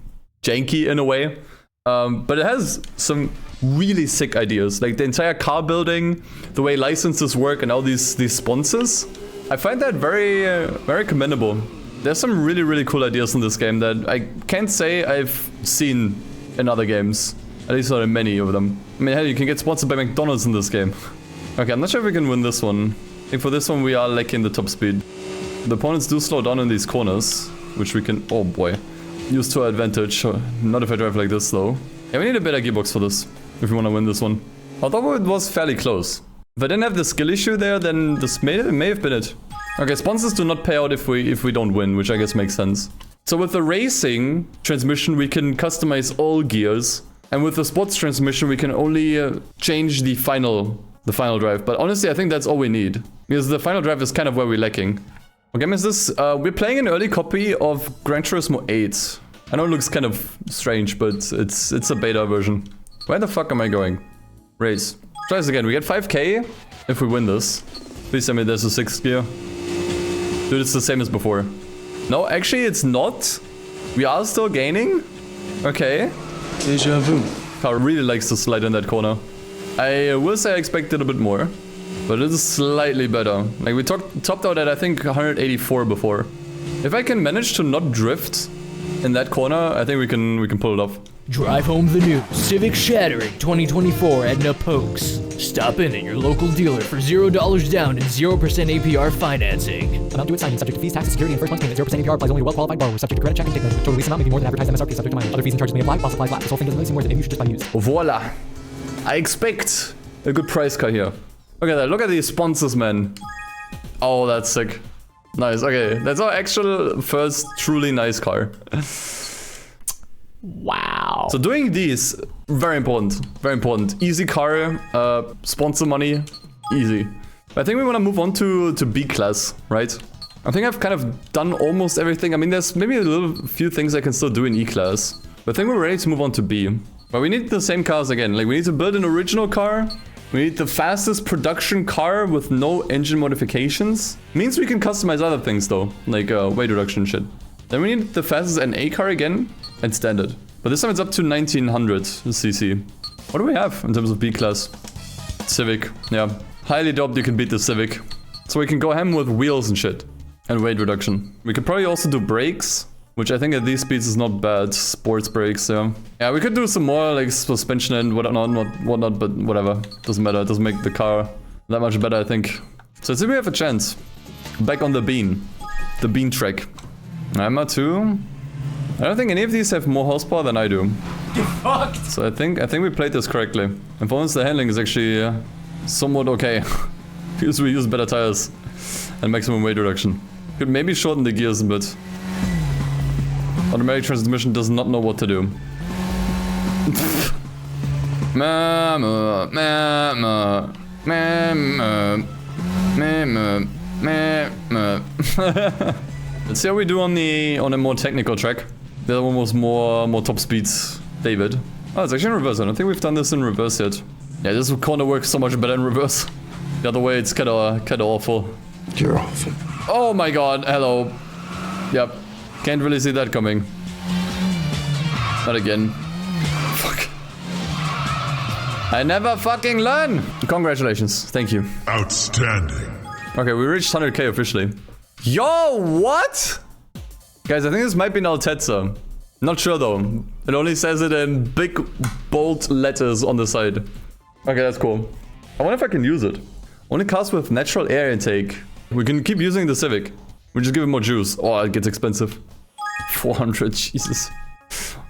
janky in a way. But it has some really sick ideas. Like the entire car building, the way licenses work, and all these sponsors. I find that very, very commendable. There's some really, really cool ideas in this game that I can't say I've seen in other games. At least not in many of them. I mean, hell, you can get sponsored by McDonald's in this game. Okay, I'm not sure if we can win this one. I think for this one we are lacking the top speed. The opponents do slow down in these corners, which we can, oh boy, use to our advantage. Not if I drive like this though. Yeah, we need a better gearbox for this, if we want to win this one. Although it was fairly close. If I didn't have the skill issue there, then this may have been it. Okay, sponsors do not pay out if we don't win, which I guess makes sense. So with the racing transmission, we can customize all gears. And with the sports transmission, we can only change the final drive. But honestly, I think that's all we need. Because the final drive is kind of where we're lacking. What game is this? We're playing an early copy of Gran Turismo 8. I know it looks kind of strange, but it's a beta version. Where the fuck am I going? Race. Try this again. We get 5k if we win this. Please tell me there's a 6th gear. Dude, it's the same as before. No, actually it's not. We are still gaining. Okay. Deja vu. Car really likes to slide in that corner. I will say I expected a bit more, but it is slightly better. Like we topped out at I think 184 before. If I can manage to not drift in that corner, I think we can pull it off. Drive home the new Civic Shattering 2024 at Pokes. Stop in at your local dealer for $0 down and 0% APR financing. Amount due at signing, subject to fees, taxes, security, and first month payment. 0% APR applies only to well-qualified borrowers, subject to credit check and take note. Total lease amount may be more than advertised MSRP, subject to mining. Other fees and charges may apply while supply lasts. This whole thing doesn't really seem worth it. Maybe you should just buy used. Voila. I expect a good price car here. Look at that. Look at these sponsors, man. Oh, that's sick. Nice. Okay, that's our actual first truly nice car. Wow. So doing these, very important. Very important. Easy car, sponsor money, easy. I think we want to move on to B class, right? I think I've kind of done almost everything. I mean, there's maybe a few things I can still do in E class. But I think we're ready to move on to B. But we need the same cars again. Like, we need to build an original car. We need the fastest production car with no engine modifications. Means we can customize other things though, like weight reduction and shit. Then we need the fastest NA car again. And standard. But this time it's up to 1900 cc. What do we have in terms of B class? Civic. Yeah. Highly doubt you can beat the Civic. So we can go ham with wheels and shit. And weight reduction. We could probably also do brakes. Which I think at these speeds is not bad. Sports brakes, yeah. Yeah, we could do some more like suspension and whatnot, but whatever. Doesn't matter. It doesn't make the car that much better, I think. So let's see if we have a chance. Back on the bean. The bean track. Hammer 2. I don't think any of these have more horsepower than I do. You're fucked! So I think we played this correctly. And for once the handling is actually somewhat okay. Because we use better tires and maximum weight reduction. Could maybe shorten the gears a bit. Automatic transmission does not know what to do. Let's see how we do on a more technical track. The other one was more top speeds, David. Oh, it's actually in reverse. I don't think we've done this in reverse yet. Yeah, this corner works so much better in reverse. The other way, it's kinda awful. You're awful. Oh my god, hello. Yep. Can't really see that coming. Not again. Fuck. I never fucking learn. Congratulations. Thank you. Outstanding. Okay, we reached 100k officially. Yo, what? Guys, I think this might be an Altezza. Not sure though. It only says it in big, bold letters on the side. Okay, that's cool. I wonder if I can use it. Only cars with natural air intake. We can keep using the Civic. We just give it more juice. Oh, it gets expensive. 400, Jesus.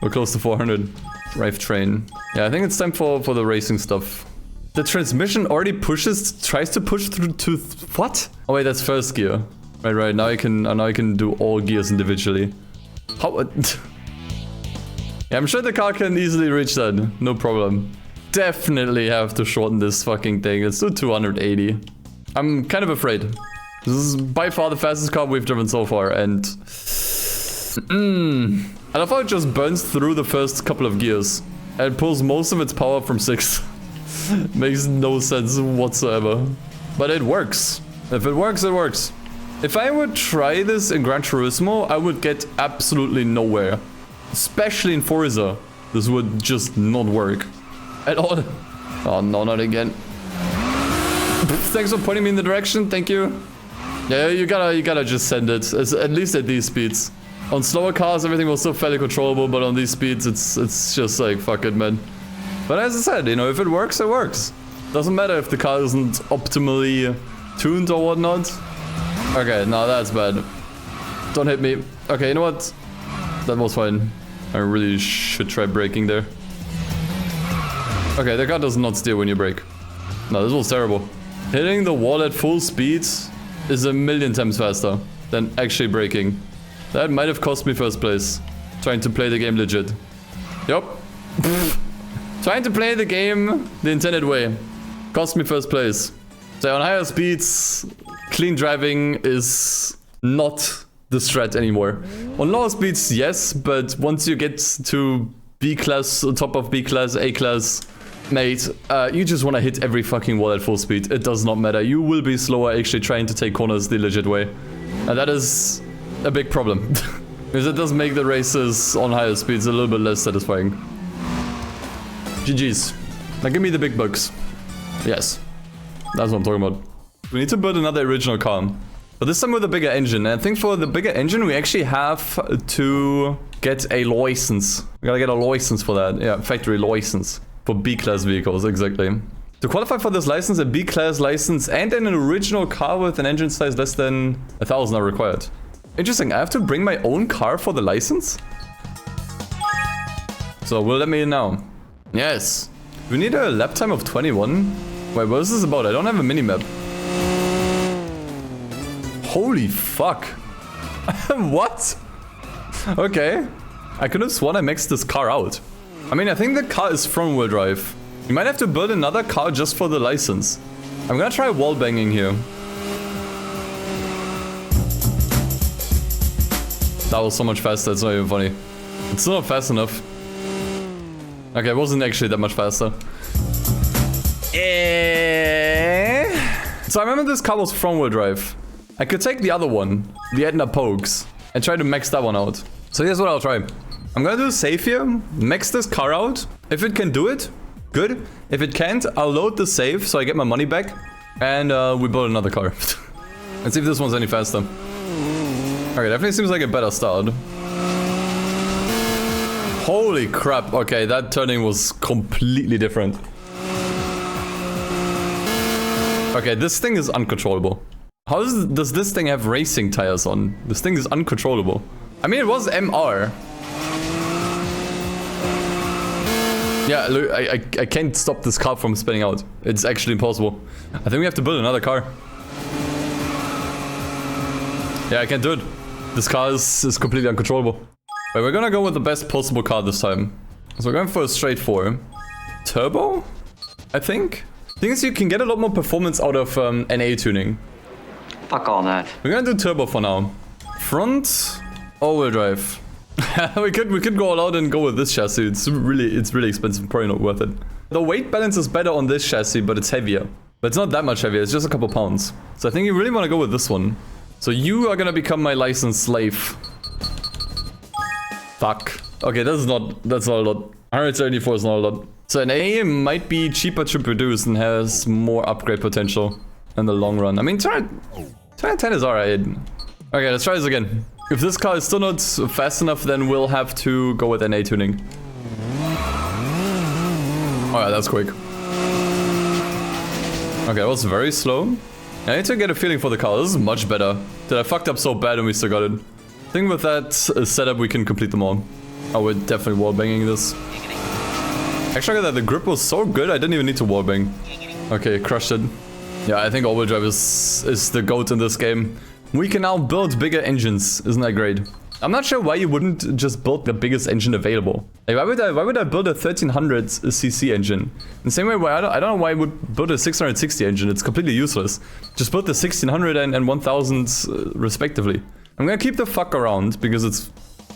We're close to 400. Drive train. Yeah, I think it's time for the racing stuff. The transmission already tries to push through to... What? Oh wait, that's first gear. Right. Now I can do all gears individually. How... Yeah, I'm sure the car can easily reach that. No problem. Definitely have to shorten this fucking thing. Let's do 280. I'm kind of afraid. This is by far the fastest car we've driven so far, and... I love how it just burns through the first couple of gears. And pulls most of its power from 6. Makes no sense whatsoever. But it works. If it works, it works. If I would try this in Gran Turismo, I would get absolutely nowhere. Especially in Forza. This would just not work. At all. Oh no, not again. Thanks for pointing me in the direction, thank you. Yeah, you gotta just send it. At least at these speeds. On slower cars, everything was still fairly controllable, but on these speeds, it's just like, fuck it, man. But as I said, you know, if it works, it works. Doesn't matter if the car isn't optimally tuned or whatnot. Okay, no, that's bad. Don't hit me. Okay, you know what? That was fine. I really should try braking there. Okay, the car does not steer when you brake. No, this was terrible. Hitting the wall at full speed is 1,000,000 times faster than actually braking. That might have cost me first place. Trying to play the game legit. Yup. Trying to play the game the intended way. Cost me first place. So on higher speeds, clean driving is not the strat anymore. On lower speeds, yes, but once you get to B class, top of B class, A class, mate, you just want to hit every fucking wall at full speed. It does not matter. You will be slower actually trying to take corners the legit way. And that is a big problem. Because it does make the races on higher speeds a little bit less satisfying. GG's. Now give me the big bucks. Yes. That's what I'm talking about. We need to build another original car. But this time with a bigger engine. And I think for the bigger engine, we actually have to get a license. We gotta get a license for that. Yeah, factory license. For B-class vehicles, exactly. To qualify for this license, a B-class license and an original car with an engine size less than 1,000 are required. Interesting, I have to bring my own car for the license? So, will let me in now. Yes. We need a lap time of 21. Wait, what is this about? I don't have a minimap. Holy fuck. What? Okay. I could have sworn I maxed this car out. I mean, I think the car is front-wheel drive. You might have to build another car just for the license. I'm gonna try wall banging here. That was so much faster, it's not even funny. It's still not fast enough. Okay, it wasn't actually that much faster. So I remember this car was front-wheel drive. I could take the other one, the Edna Pokes, and try to max that one out. So here's what I'll try. I'm gonna do a save here, max this car out. If it can do it, good. If it can't, I'll load the save so I get my money back. And we build another car. Let's see if this one's any faster. Okay, definitely seems like a better start. Holy crap. Okay, that turning was completely different. Okay, this thing is uncontrollable. How does this thing have racing tires on? This thing is uncontrollable. I mean, it was MR. Yeah, look, I can't stop this car from spinning out. It's actually impossible. I think we have to build another car. Yeah, I can't do it. This car is completely uncontrollable. But we're gonna go with the best possible car this time. So we're going for a straight 4. Turbo? I think? The thing is, you can get a lot more performance out of NA tuning. Fuck all that. We're gonna do turbo for now. Front all-wheel drive. we could go all out and go with this chassis. It's really expensive, probably not worth it. The weight balance is better on this chassis, but it's heavier. But it's not that much heavier, it's just a couple pounds. So I think you really want to go with this one. So you are gonna become my licensed slave. Fuck. Okay, that's not a lot. 174 is not a lot. So an A might be cheaper to produce and has more upgrade potential in the long run. I mean, turn 10 is alright. Okay, let's try this again. If this car is still not fast enough, then we'll have to go with an A tuning. Oh yeah, that's quick. Okay, that was very slow. I need to get a feeling for the car. This is much better. Dude, I fucked up so bad and we still got it. I think with that setup we can complete them all. Oh, we're definitely wallbanging this. Actually, the grip was so good I didn't even need to wallbang. Okay, crushed it. Yeah, I think all-wheel drive is the GOAT in this game. We can now build bigger engines. Isn't that great? I'm not sure why you wouldn't just build the biggest engine available. Like, why would I build a 1300cc engine? In the same way, I don't know why I would build a 660 engine. It's completely useless. Just build the 1600 and 1000 respectively. I'm gonna keep the fuck around because it's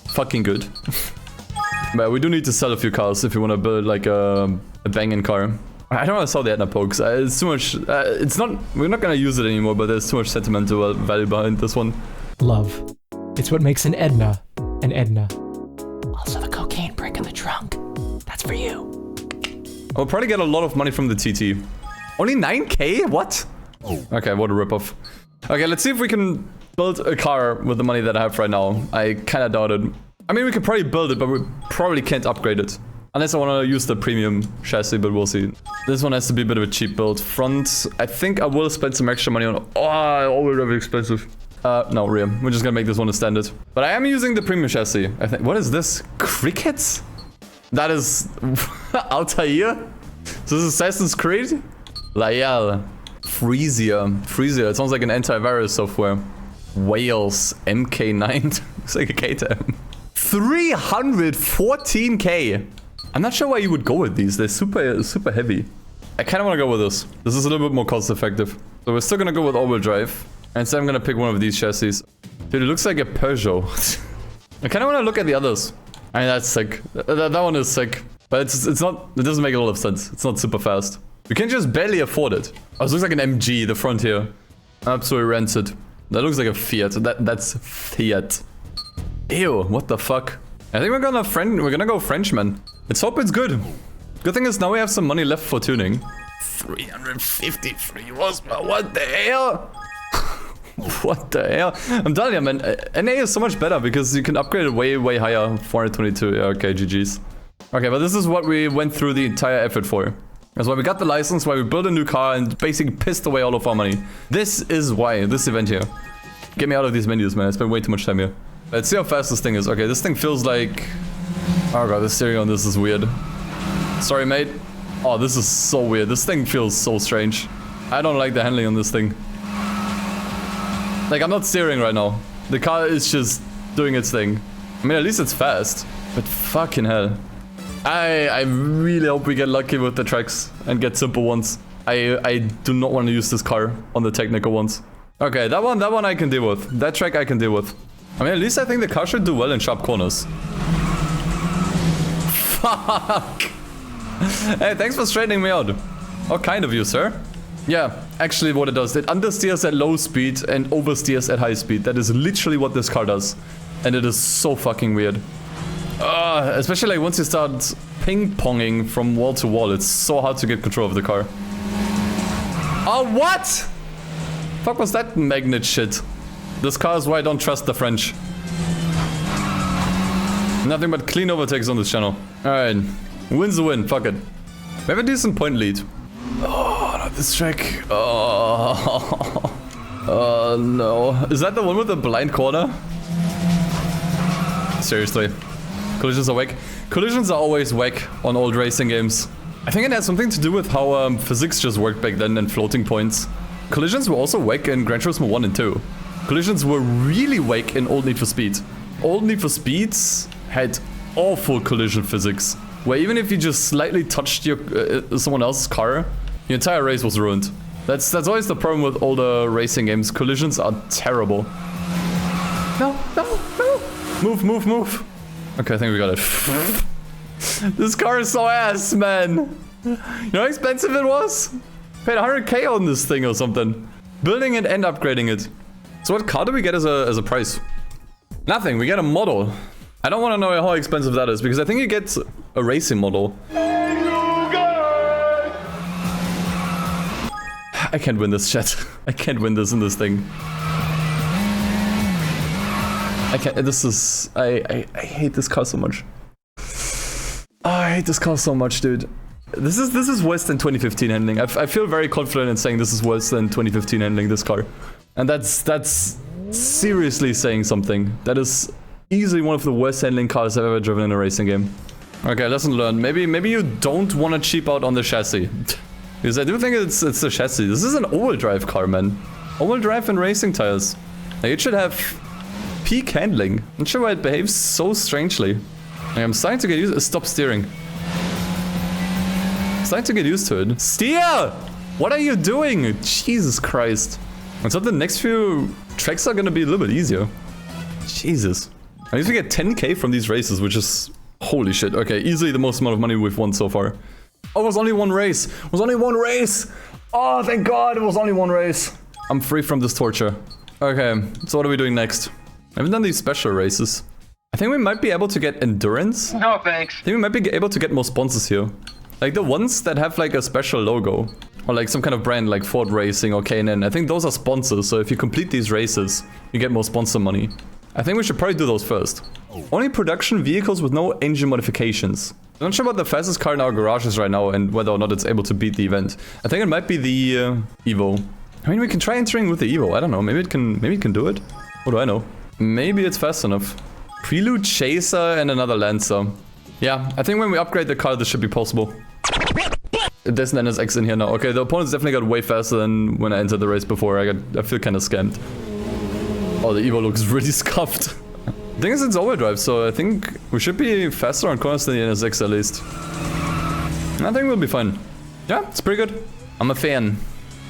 fucking good. But we do need to sell a few cars if you want to build like a banging car. I don't want to sell the Edna pokes. It's too much. We're not gonna use it anymore. But there's too much sentimental value behind this one. Love. It's what makes an Edna an Edna. Also, the cocaine brick in the trunk. That's for you. I'll probably get a lot of money from the TT. Only 9k? What? Okay, what a ripoff. Okay, let's see if we can build a car with the money that I have right now. I kind of doubt it. I mean, we could probably build it, but we probably can't upgrade it. Unless I want to use the premium chassis, but we'll see. This one has to be a bit of a cheap build. Front, I think I will spend some extra money on... Oh, all very expensive. No, rear. We're just gonna make this one a standard. But I am using the premium chassis, I think. What is this? Crickets? That is... Altair? So this is Assassin's Creed? Lyell. Freesia. It sounds like an antivirus software. Wales. MK9. It's like a KTM. 314k. I'm not sure why you would go with these. They're super heavy. I kind of want to go with this. This is a little bit more cost effective. So we're still going to go with all-wheel drive. And instead I'm going to pick one of these chassis. Dude, it looks like a Peugeot. I kind of want to look at the others. I mean, that's sick. That one is sick. But it's not... It doesn't make a lot of sense. It's not super fast. You can just barely afford it. Oh, it looks like an MG, the front here. Absolutely rancid. That looks like a Fiat. That's Fiat. Ew, what the fuck? I think we're gonna go Frenchman. Let's hope it's good. Good thing is now we have some money left for tuning. 353 horsepower. What the hell? What the hell? I'm telling you, man. NA is so much better because you can upgrade it way higher. 422. Yeah, okay, GG's. Okay, but this is what we went through the entire effort for. That's why we got the license, why we built a new car and basically pissed away all of our money. This is why, this event here. Get me out of these menus, man. I spent way too much time here. Let's see how fast this thing is. Okay, this thing feels like... Oh god, the steering on this is weird. Sorry, mate. Oh, this is so weird. This thing feels so strange. I don't like the handling on this thing. Like, I'm not steering right now. The car is just doing its thing. I mean, at least it's fast. But fucking hell. I really hope we get lucky with the tracks and get simple ones. I do not want to use this car on the technical ones. Okay, that one I can deal with. That track I can deal with. I mean, at least I think the car should do well in sharp corners. Fuck! Hey, thanks for straightening me out. Oh, kind of you, sir. Yeah, actually what it does, it understeers at low speed and oversteers at high speed. That is literally what this car does. And it is so fucking weird. Especially like once you start ping-ponging from wall to wall, it's so hard to get control of the car. Oh, what? Fuck was that magnet shit? This car is why I don't trust the French. Nothing but clean overtakes on this channel. Alright. Win's a win, fuck it. We have a decent point lead. Oh, not this track. Oh. Oh no. Is that the one with the blind corner? Seriously. Collisions are whack. Collisions are always whack on old racing games. I think it has something to do with how physics just worked back then and floating points. Collisions were also whack in Gran Turismo 1 and 2. Collisions were really whack in Old Need for Speed. Old Need for Speeds had awful collision physics, where even if you just slightly touched your someone else's car, your entire race was ruined. That's always the problem with older racing games. Collisions are terrible. No. Move. Okay, I think we got it. This car is so ass, man. You know how expensive it was? Paid 100k on this thing or something. Building it and upgrading it. So what car do we get as a price? Nothing, we get a model. I don't want to know how expensive that is, because I think you get a racing model. I can't win this, chat. I can't win this in this thing. I can't. This is. I hate this car so much. Oh, I hate this car so much, dude. This is worse than 2015 handling. I feel very confident in saying this is worse than 2015 handling, this car. And that's seriously saying something. That is easily one of the worst handling cars I've ever driven in a racing game. Okay, lesson learned. Maybe you don't want to cheap out on the chassis. Because I do think it's the chassis. This is an all-wheel drive car, man. All-wheel drive and racing tires. Like, it should have peak handling. I'm not sure why it behaves so strangely. Like, I'm starting to get used to stop steering. Starting to get used to it. Steer! What are you doing? Jesus Christ. And so the next few tracks are gonna be a little bit easier. Jesus. At least we get 10k from these races, which is... Holy shit. Okay, easily the most amount of money we've won so far. Oh, it was only one race. It was only one race. Oh, thank God it was only one race. I'm free from this torture. Okay, so what are we doing next? I haven't done these special races. I think we might be able to get endurance. No, thanks. I think we might be able to get more sponsors here. Like the ones that have like a special logo. Or like some kind of brand like Ford Racing or K&N. I think those are sponsors, so if you complete these races, you get more sponsor money. I think we should probably do those first. Only production vehicles with no engine modifications. I'm not sure about the fastest car in our garages right now and whether or not it's able to beat the event. I think it might be the Evo. I mean, we can try entering with the Evo. I don't know. Maybe it can do it. What do I know? Maybe it's fast enough. Prelude Chaser and another Lancer. Yeah, I think when we upgrade the car, this should be possible. There's an NSX in here now. Okay, the opponents definitely got way faster than when I entered the race before. I feel kind of scammed. Oh, the Evo looks really scuffed. The thing is, it's all-wheel drive, so I think we should be faster on corners than the NSX at least. I think we'll be fine. Yeah, it's pretty good. I'm a fan.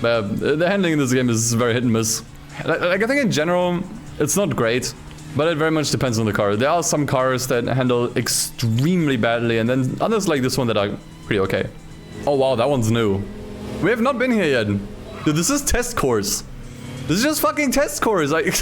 The handling in this game is very hit and miss. Like I think in general, it's not great, but it very much depends on the car. There are some cars that handle extremely badly, and then others like this one that are pretty okay. Oh wow, that one's new. We have not been here yet. Dude, this is test course. This is just fucking test course. Like,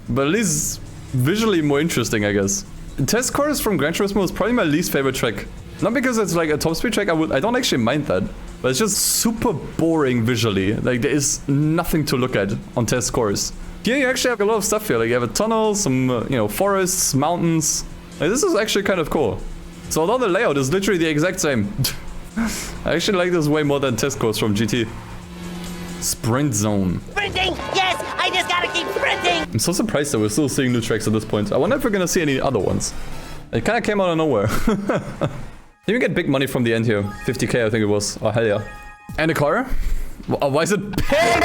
but at least visually more interesting, I guess. Test course from Gran Turismo is probably my least favorite track. Not because it's like a top speed track, I don't actually mind that. But it's just super boring visually. Like, there is nothing to look at on test course. Here you actually have a lot of stuff here. Like, you have a tunnel, some, you know, forests, mountains. Like, this is actually kind of cool. So although the layout is literally the exact same. I actually like this way more than test course from GT. Sprint zone. Sprinting! Yes! I just gotta keep sprinting! I'm so surprised that we're still seeing new tracks at this point. I wonder if we're gonna see any other ones. It kinda came out of nowhere. Did we get big money from the end here? 50k I think it was. Oh hell yeah. And a car? Why is it pink?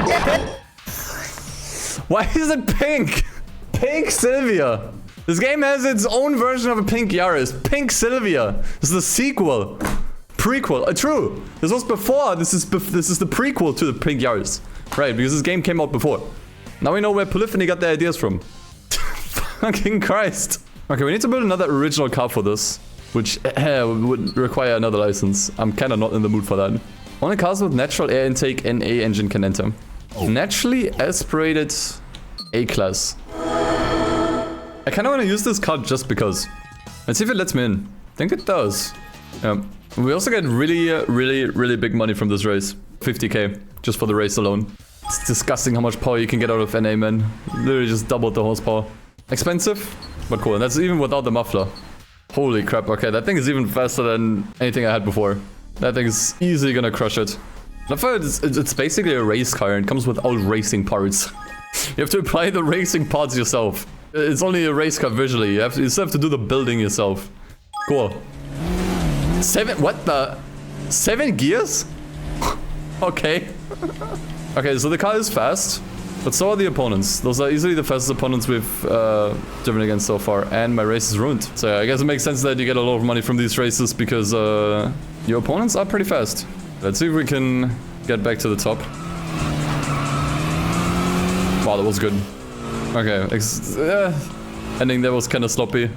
Why is it pink? Pink Sylvia. This game has its own version of a pink Yaris. Pink Sylvia. This is the sequel. Prequel. True. This was before. This is the prequel to the pink Yaris. Right, because this game came out before. Now we know where Polyphony got their ideas from. Fucking Christ. Okay, we need to build another original car for this. Which would require another license. I'm kind of not in the mood for that. Only cars with natural air intake NA engine can enter. Naturally aspirated A-class. I kind of want to use this card just because. Let's see if it lets me in. I think it does. Yeah. We also get really big money from this race. 50k just for the race alone. It's disgusting how much power you can get out of NA, man. Literally just doubled the horsepower. Expensive, but cool. And that's even without the muffler. Holy crap. Okay, that thing is even faster than anything I had before. That thing is easily gonna crush it. It's basically a race car and it comes with all racing parts. You have to apply the racing parts yourself. It's only a race car visually. You still have to do the building yourself. Cool. 7 gears? Okay. Okay, so the car is fast, but so are the opponents. Those are easily the fastest opponents we've driven against so far, and my race is ruined. So I guess it makes sense that you get a lot of money from these races because your opponents are pretty fast. Let's see if we can get back to the top. Wow, that was good. Okay, ending there was kind of sloppy.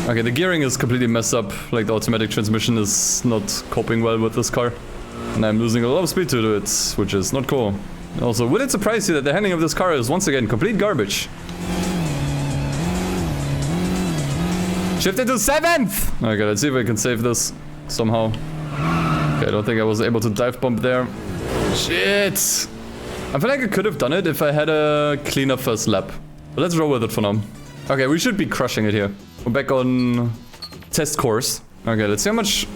Okay, the gearing is completely messed up. Like, the automatic transmission is not coping well with this car. And I'm losing a lot of speed to it, which is not cool. Also, would it surprise you that the handling of this car is once again complete garbage? Shifted to 7th! Okay, let's see if I can save this somehow. Okay, I don't think I was able to dive bomb there. Shit! I feel like I could have done it if I had a cleaner first lap. But let's roll with it for now. Okay, we should be crushing it here. We're back on test course. Okay, let's see how much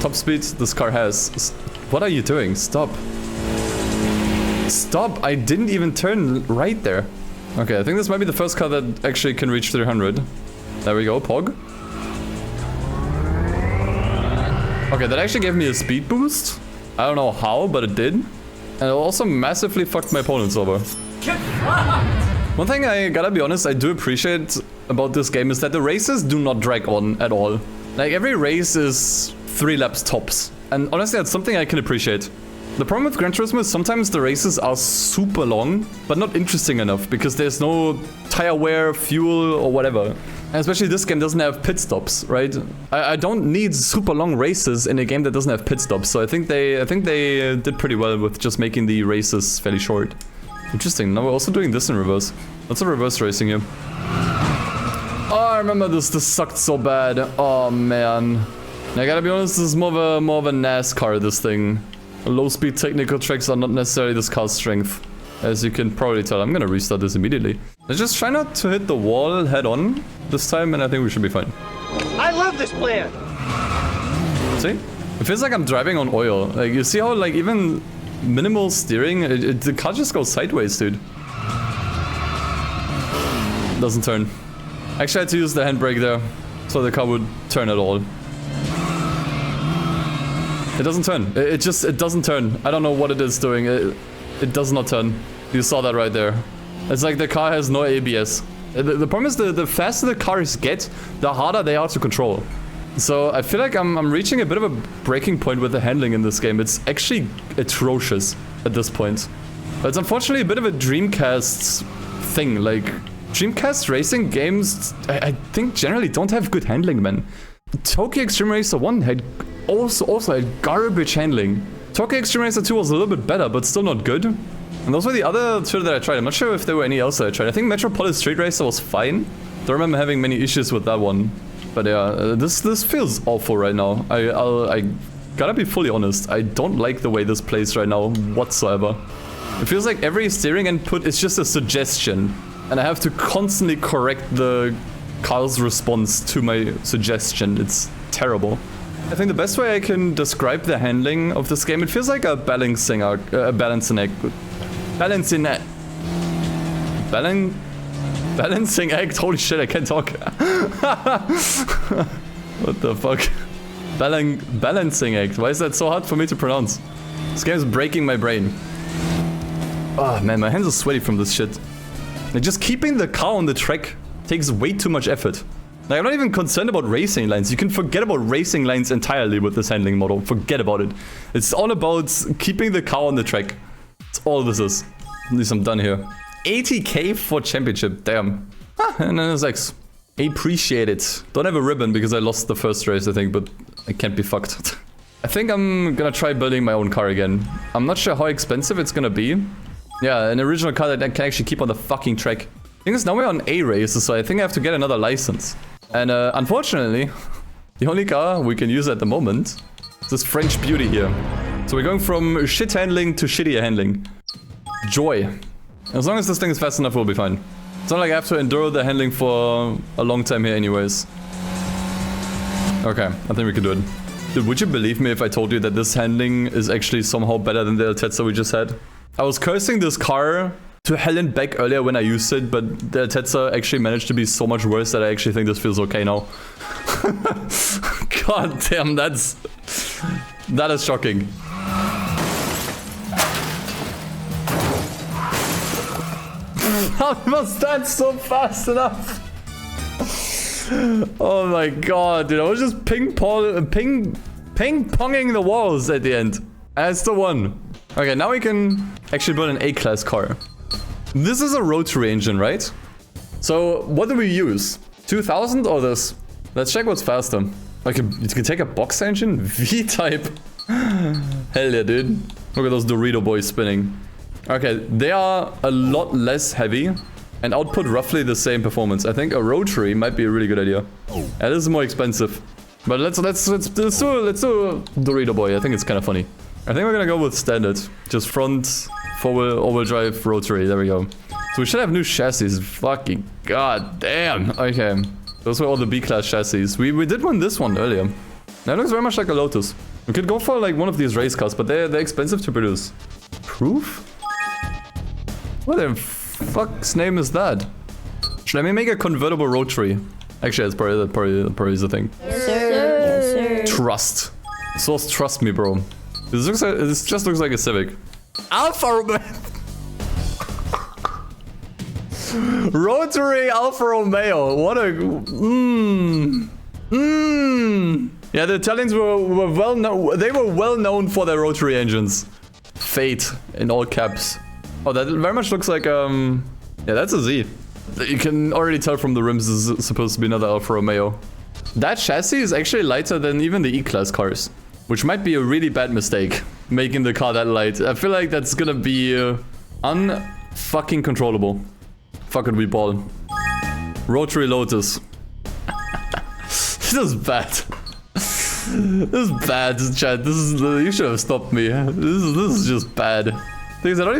top speed this car has. What are you doing? Stop. Stop! I didn't even turn right there. Okay, I think this might be the first car that actually can reach 300. There we go, Pog. Okay, that actually gave me a speed boost. I don't know how, but it did. And it also massively fucked my opponents over. One thing I gotta be honest, I do appreciate about this game is that the races do not drag on at all. Like, every race is 3 laps tops. And honestly, that's something I can appreciate. The problem with Gran Turismo is sometimes the races are super long, but not interesting enough because there's no tire wear, fuel, or whatever. And especially this game doesn't have pit stops, right? I don't need super long races in a game that doesn't have pit stops, so I think they did pretty well with just making the races fairly short. Interesting. Now we're also doing this in reverse. Lots of reverse racing here. Oh, I remember this. This sucked so bad. Oh man. I gotta be honest. This is more of a NASCAR. This thing. Low speed technical tracks are not necessarily this car's strength, as you can probably tell. I'm gonna restart this immediately. Let's just try not to hit the wall head on this time, and I think we should be fine. I love this plan. See? It feels like I'm driving on oil. Like, you see how, like, even minimal steering, the car just goes sideways, dude. Doesn't turn. Actually, I had to use the handbrake there, so the car would turn at all. It doesn't turn. It doesn't turn. I don't know what it is doing. It does not turn. You saw that right there. It's like the car has no ABS. The problem is the faster the cars get, the harder they are to control. So I feel like I'm reaching a bit of a breaking point with the handling in this game. It's actually atrocious at this point. But it's unfortunately a bit of a Dreamcast thing. Like, Dreamcast racing games, I think generally don't have good handling, man. Tokyo Extreme Racer 1 had also had garbage handling. Tokyo Extreme Racer 2 was a little bit better, but still not good. And those were the other two that I tried. I'm not sure if there were any else that I tried. I think Metropolis Street Racer was fine. Don't remember having many issues with that one. But yeah, this feels awful right now. I gotta be fully honest. I don't like the way this plays right now whatsoever. It feels like every steering input is just a suggestion. And I have to constantly correct the car's response to my suggestion. It's terrible. I think the best way I can describe the handling of this game, it feels like a balancing act. Balancing act? Holy shit, I can't talk. What the fuck? Balancing act. Why is that so hard for me to pronounce? This game is breaking my brain. Oh man, my hands are sweaty from this shit. Like, just keeping the car on the track takes way too much effort. Like, I'm not even concerned about racing lines. You can forget about racing lines entirely with this handling model. Forget about it. It's all about keeping the car on the track. That's all this is. At least I'm done here. 80k for championship. Damn. Ah, and then there's X. Appreciate it. Don't have a ribbon because I lost the first race, I think, but I can't be fucked. I think I'm gonna try building my own car again. I'm not sure how expensive it's gonna be. Yeah, an original car that I can actually keep on the fucking track. I think it's now we're on A races, so I think I have to get another license. And unfortunately, the only car we can use at the moment is this French beauty here. So we're going from shit handling to shittier handling. Joy. As long as this thing is fast enough, we'll be fine. It's not like I have to endure the handling for a long time here anyways. Okay, I think we can do it. Dude, would you believe me if I told you that this handling is actually somehow better than the Altezza we just had? I was cursing this car to hell and back earlier when I used it, but the Altezza actually managed to be so much worse that I actually think this feels okay now. God damn, that is shocking. How was that so fast enough? Oh my god, dude, I was just ping-ponging the walls at the end. And I still won. Okay, now we can actually build an A-class car. This is a rotary engine, right? So, what do we use? 2000 or this? Let's check what's faster. Like, you can take a box engine? V-type. Hell yeah, dude. Look at those Dorito boys spinning. Okay, they are a lot less heavy and output roughly the same performance. I think a rotary might be a really good idea. That is more expensive. But let's do Dorito Boy. I think it's kind of funny. I think we're gonna go with standard. Just front, four-wheel, all-wheel drive, rotary. There we go. So we should have new chassis. Fucking goddamn. Okay. Those were all the B-class chassis. We did win this one earlier. That looks very much like a Lotus. We could go for like one of these race cars, but they're expensive to produce. Proof? What the fuck's name is that? Should I make a convertible rotary? Actually, that's probably is the thing. Yes, sir. Trust. Source, trust me, bro. This just looks like a Civic. Alfa Romeo. Rotary Alfa Romeo. What a Yeah, the Italians were well known. They were well known for their rotary engines. Fate in all caps. Oh, that very much looks like yeah, that's a Z. You can already tell from the rims this is supposed to be another Alfa Romeo. That chassis is actually lighter than even the E-Class cars, which might be a really bad mistake, making the car that light. I feel like that's gonna be un-fucking controllable. Fuck it, we ball. Rotary Lotus. This is bad. This is bad, chat. This is you should have stopped me. This is just bad. Because I don't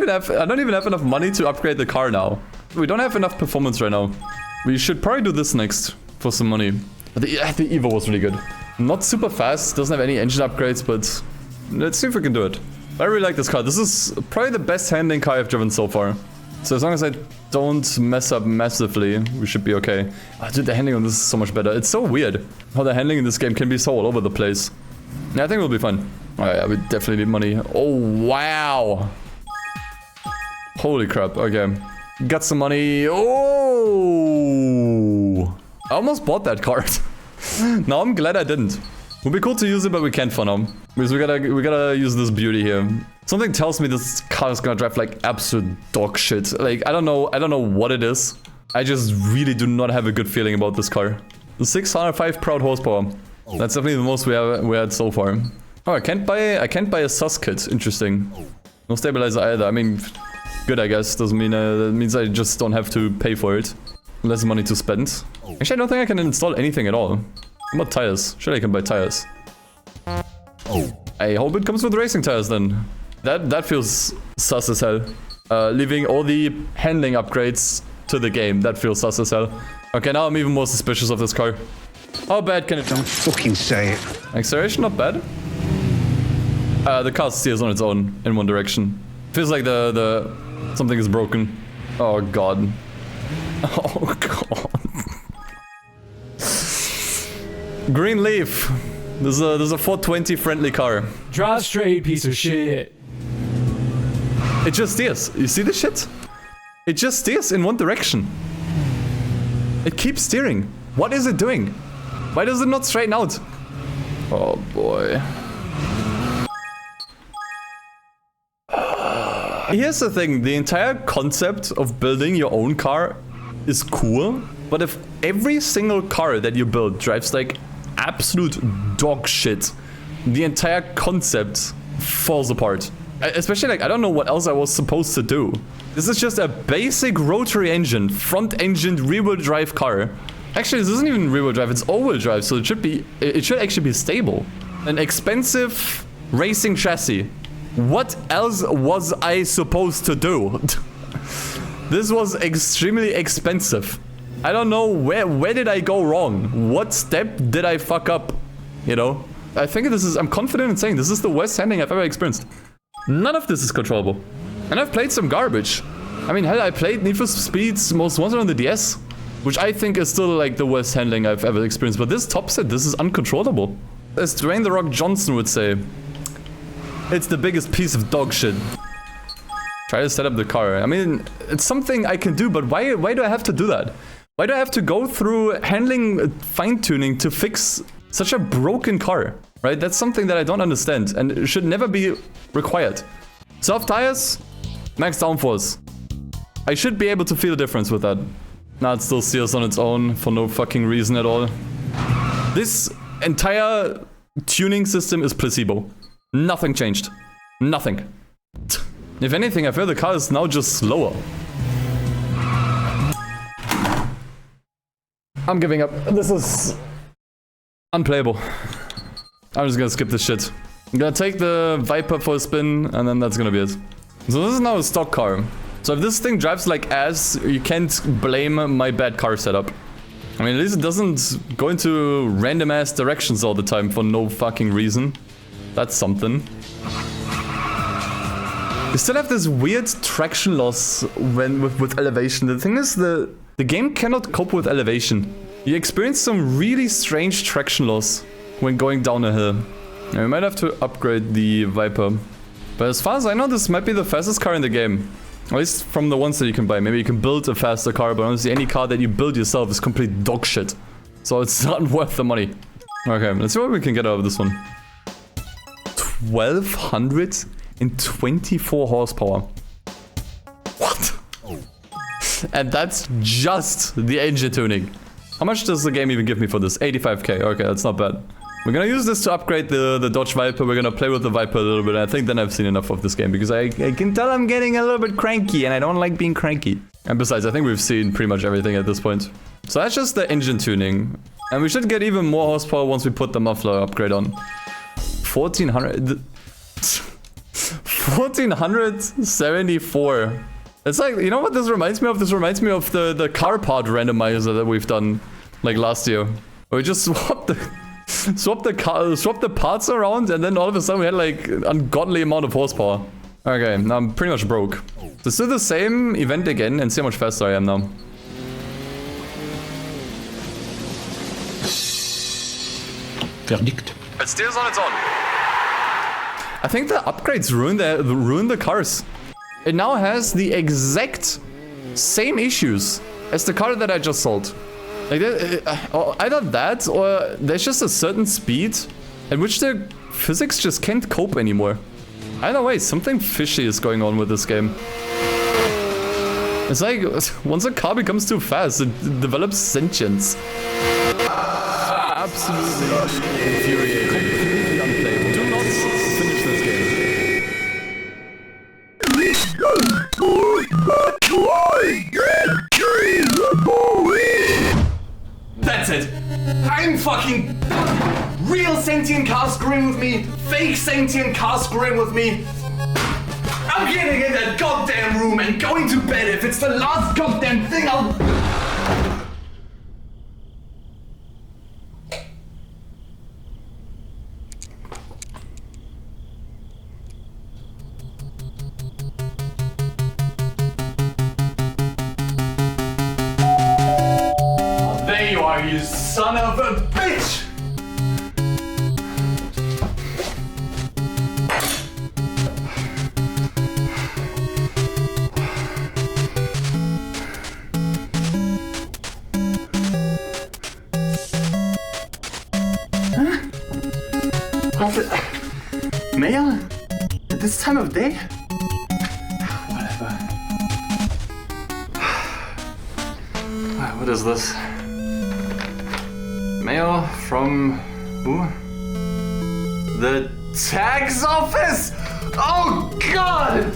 even have enough money to upgrade the car now. We don't have enough performance right now. We should probably do this next for some money. The Evo was really good. Not super fast, doesn't have any engine upgrades, but let's see if we can do it. I really like this car. This is probably the best handling car I've driven so far. So as long as I don't mess up massively, we should be okay. Oh, dude, the handling on this is so much better. It's so weird how the handling in this game can be so all over the place. Yeah, I think we'll be fine. Oh yeah, we definitely need money. Oh, wow. Holy crap, okay. Got some money. Oh! I almost bought that card. No, I'm glad I didn't. Would be cool to use it, but we can't for now. Because we gotta use this beauty here. Something tells me this car is gonna drive like absolute dog shit. Like, I don't know what it is. I just really do not have a good feeling about this car. The 605 proud horsepower. That's definitely the most we had so far. Oh, I can't buy a sus kit. Interesting. No stabilizer either. I mean, good, I guess. Doesn't mean that means I just don't have to pay for it. Less money to spend. Actually, I don't think I can install anything at all. How about tires? Surely I can buy tires. I hope it comes with racing tires then. That feels sus as hell. Leaving all the handling upgrades to the game. That feels sus as hell. Okay, now I'm even more suspicious of this car. How bad can it... Don't fucking say it. Acceleration, not bad. The car steers on its own in one direction. Feels like the something is broken. Oh god. Oh god. Green Leaf. There's a 420 friendly car. Drive straight, piece of shit. It just steers. You see this shit? It just steers in one direction. It keeps steering. What is it doing? Why does it not straighten out? Oh boy. Here's the thing. The entire concept of building your own car is cool. But if every single car that you build drives like absolute dog shit, the entire concept falls apart. Especially like, I don't know what else I was supposed to do. This is just a basic rotary engine, front engined rear-wheel drive car. Actually, this isn't even rear-wheel drive, it's all-wheel drive, so it should actually be stable. An expensive racing chassis. What else was I supposed to do? This was extremely expensive. I don't know where did I go wrong? What step did I fuck up? You know? I think I'm confident in saying this is the worst handling I've ever experienced. None of this is controllable. And I've played some garbage. I mean, hell, I played Need for Speed's Most Wanted on the DS, which I think is still like the worst handling I've ever experienced. But this top set, this is uncontrollable. As Dwayne The Rock Johnson would say, it's the biggest piece of dog shit. Try to set up the car. I mean, it's something I can do, but why do I have to do that? Why do I have to go through handling fine-tuning to fix such a broken car? Right? That's something that I don't understand and it should never be required. Soft tires, max downforce. I should be able to feel the difference with that. Now it still steers on its own for no fucking reason at all. This entire tuning system is placebo. Nothing changed. Nothing. If anything, I feel the car is now just slower. I'm giving up. Unplayable. I'm just gonna skip this shit. I'm gonna take the Viper for a spin, and then that's gonna be it. So this is now a stock car. So if this thing drives like ass, you can't blame my bad car setup. I mean, at least it doesn't go into random ass directions all the time for no fucking reason. That's something. You still have this weird traction loss when with elevation. The thing is, the game cannot cope with elevation. You experience some really strange traction loss when going down a hill. Now, we might have to upgrade the Viper. But as far as I know, this might be the fastest car in the game. At least from the ones that you can buy. Maybe you can build a faster car, but honestly, any car that you build yourself is complete dog shit. So it's not worth the money. Okay, let's see what we can get out of this one. 1224 horsepower. What? And that's just the engine tuning. How much does the game even give me for this? 85k. Okay, that's not bad. We're gonna use this to upgrade the Dodge Viper. We're gonna play with the Viper a little bit. I think then I've seen enough of this game because I can tell I'm getting a little bit cranky and I don't like being cranky. And besides, I think we've seen pretty much everything at this point. So that's just the engine tuning. And we should get even more horsepower once we put the muffler upgrade on. 1400... 1474. It's like, you know what this reminds me of? This reminds me of the car part randomizer that we've done like last year. Where we just swapped the parts around and then all of a sudden we had like an ungodly amount of horsepower. Okay, now I'm pretty much broke. Let's do the same event again and see how much faster I am now. Verdict. It steers on its own. I think the upgrades ruined the cars. It now has the exact same issues as the car that I just sold. Like either that or there's just a certain speed at which the physics just can't cope anymore. Either way, something fishy is going on with this game. It's like once a car becomes too fast, it develops sentience. Absolutely infuriating. Completely unplayable. Do not finish this game. That's it. I'm fucking real sentient car screwing with me, fake sentient car screwing with me. I'm getting in that goddamn room and going to bed. If it's the last goddamn thing, I'll... There you are, you son of a bitch! Mail? At this time of day? Whatever. What is this? Mail from who? The tax office? Oh God!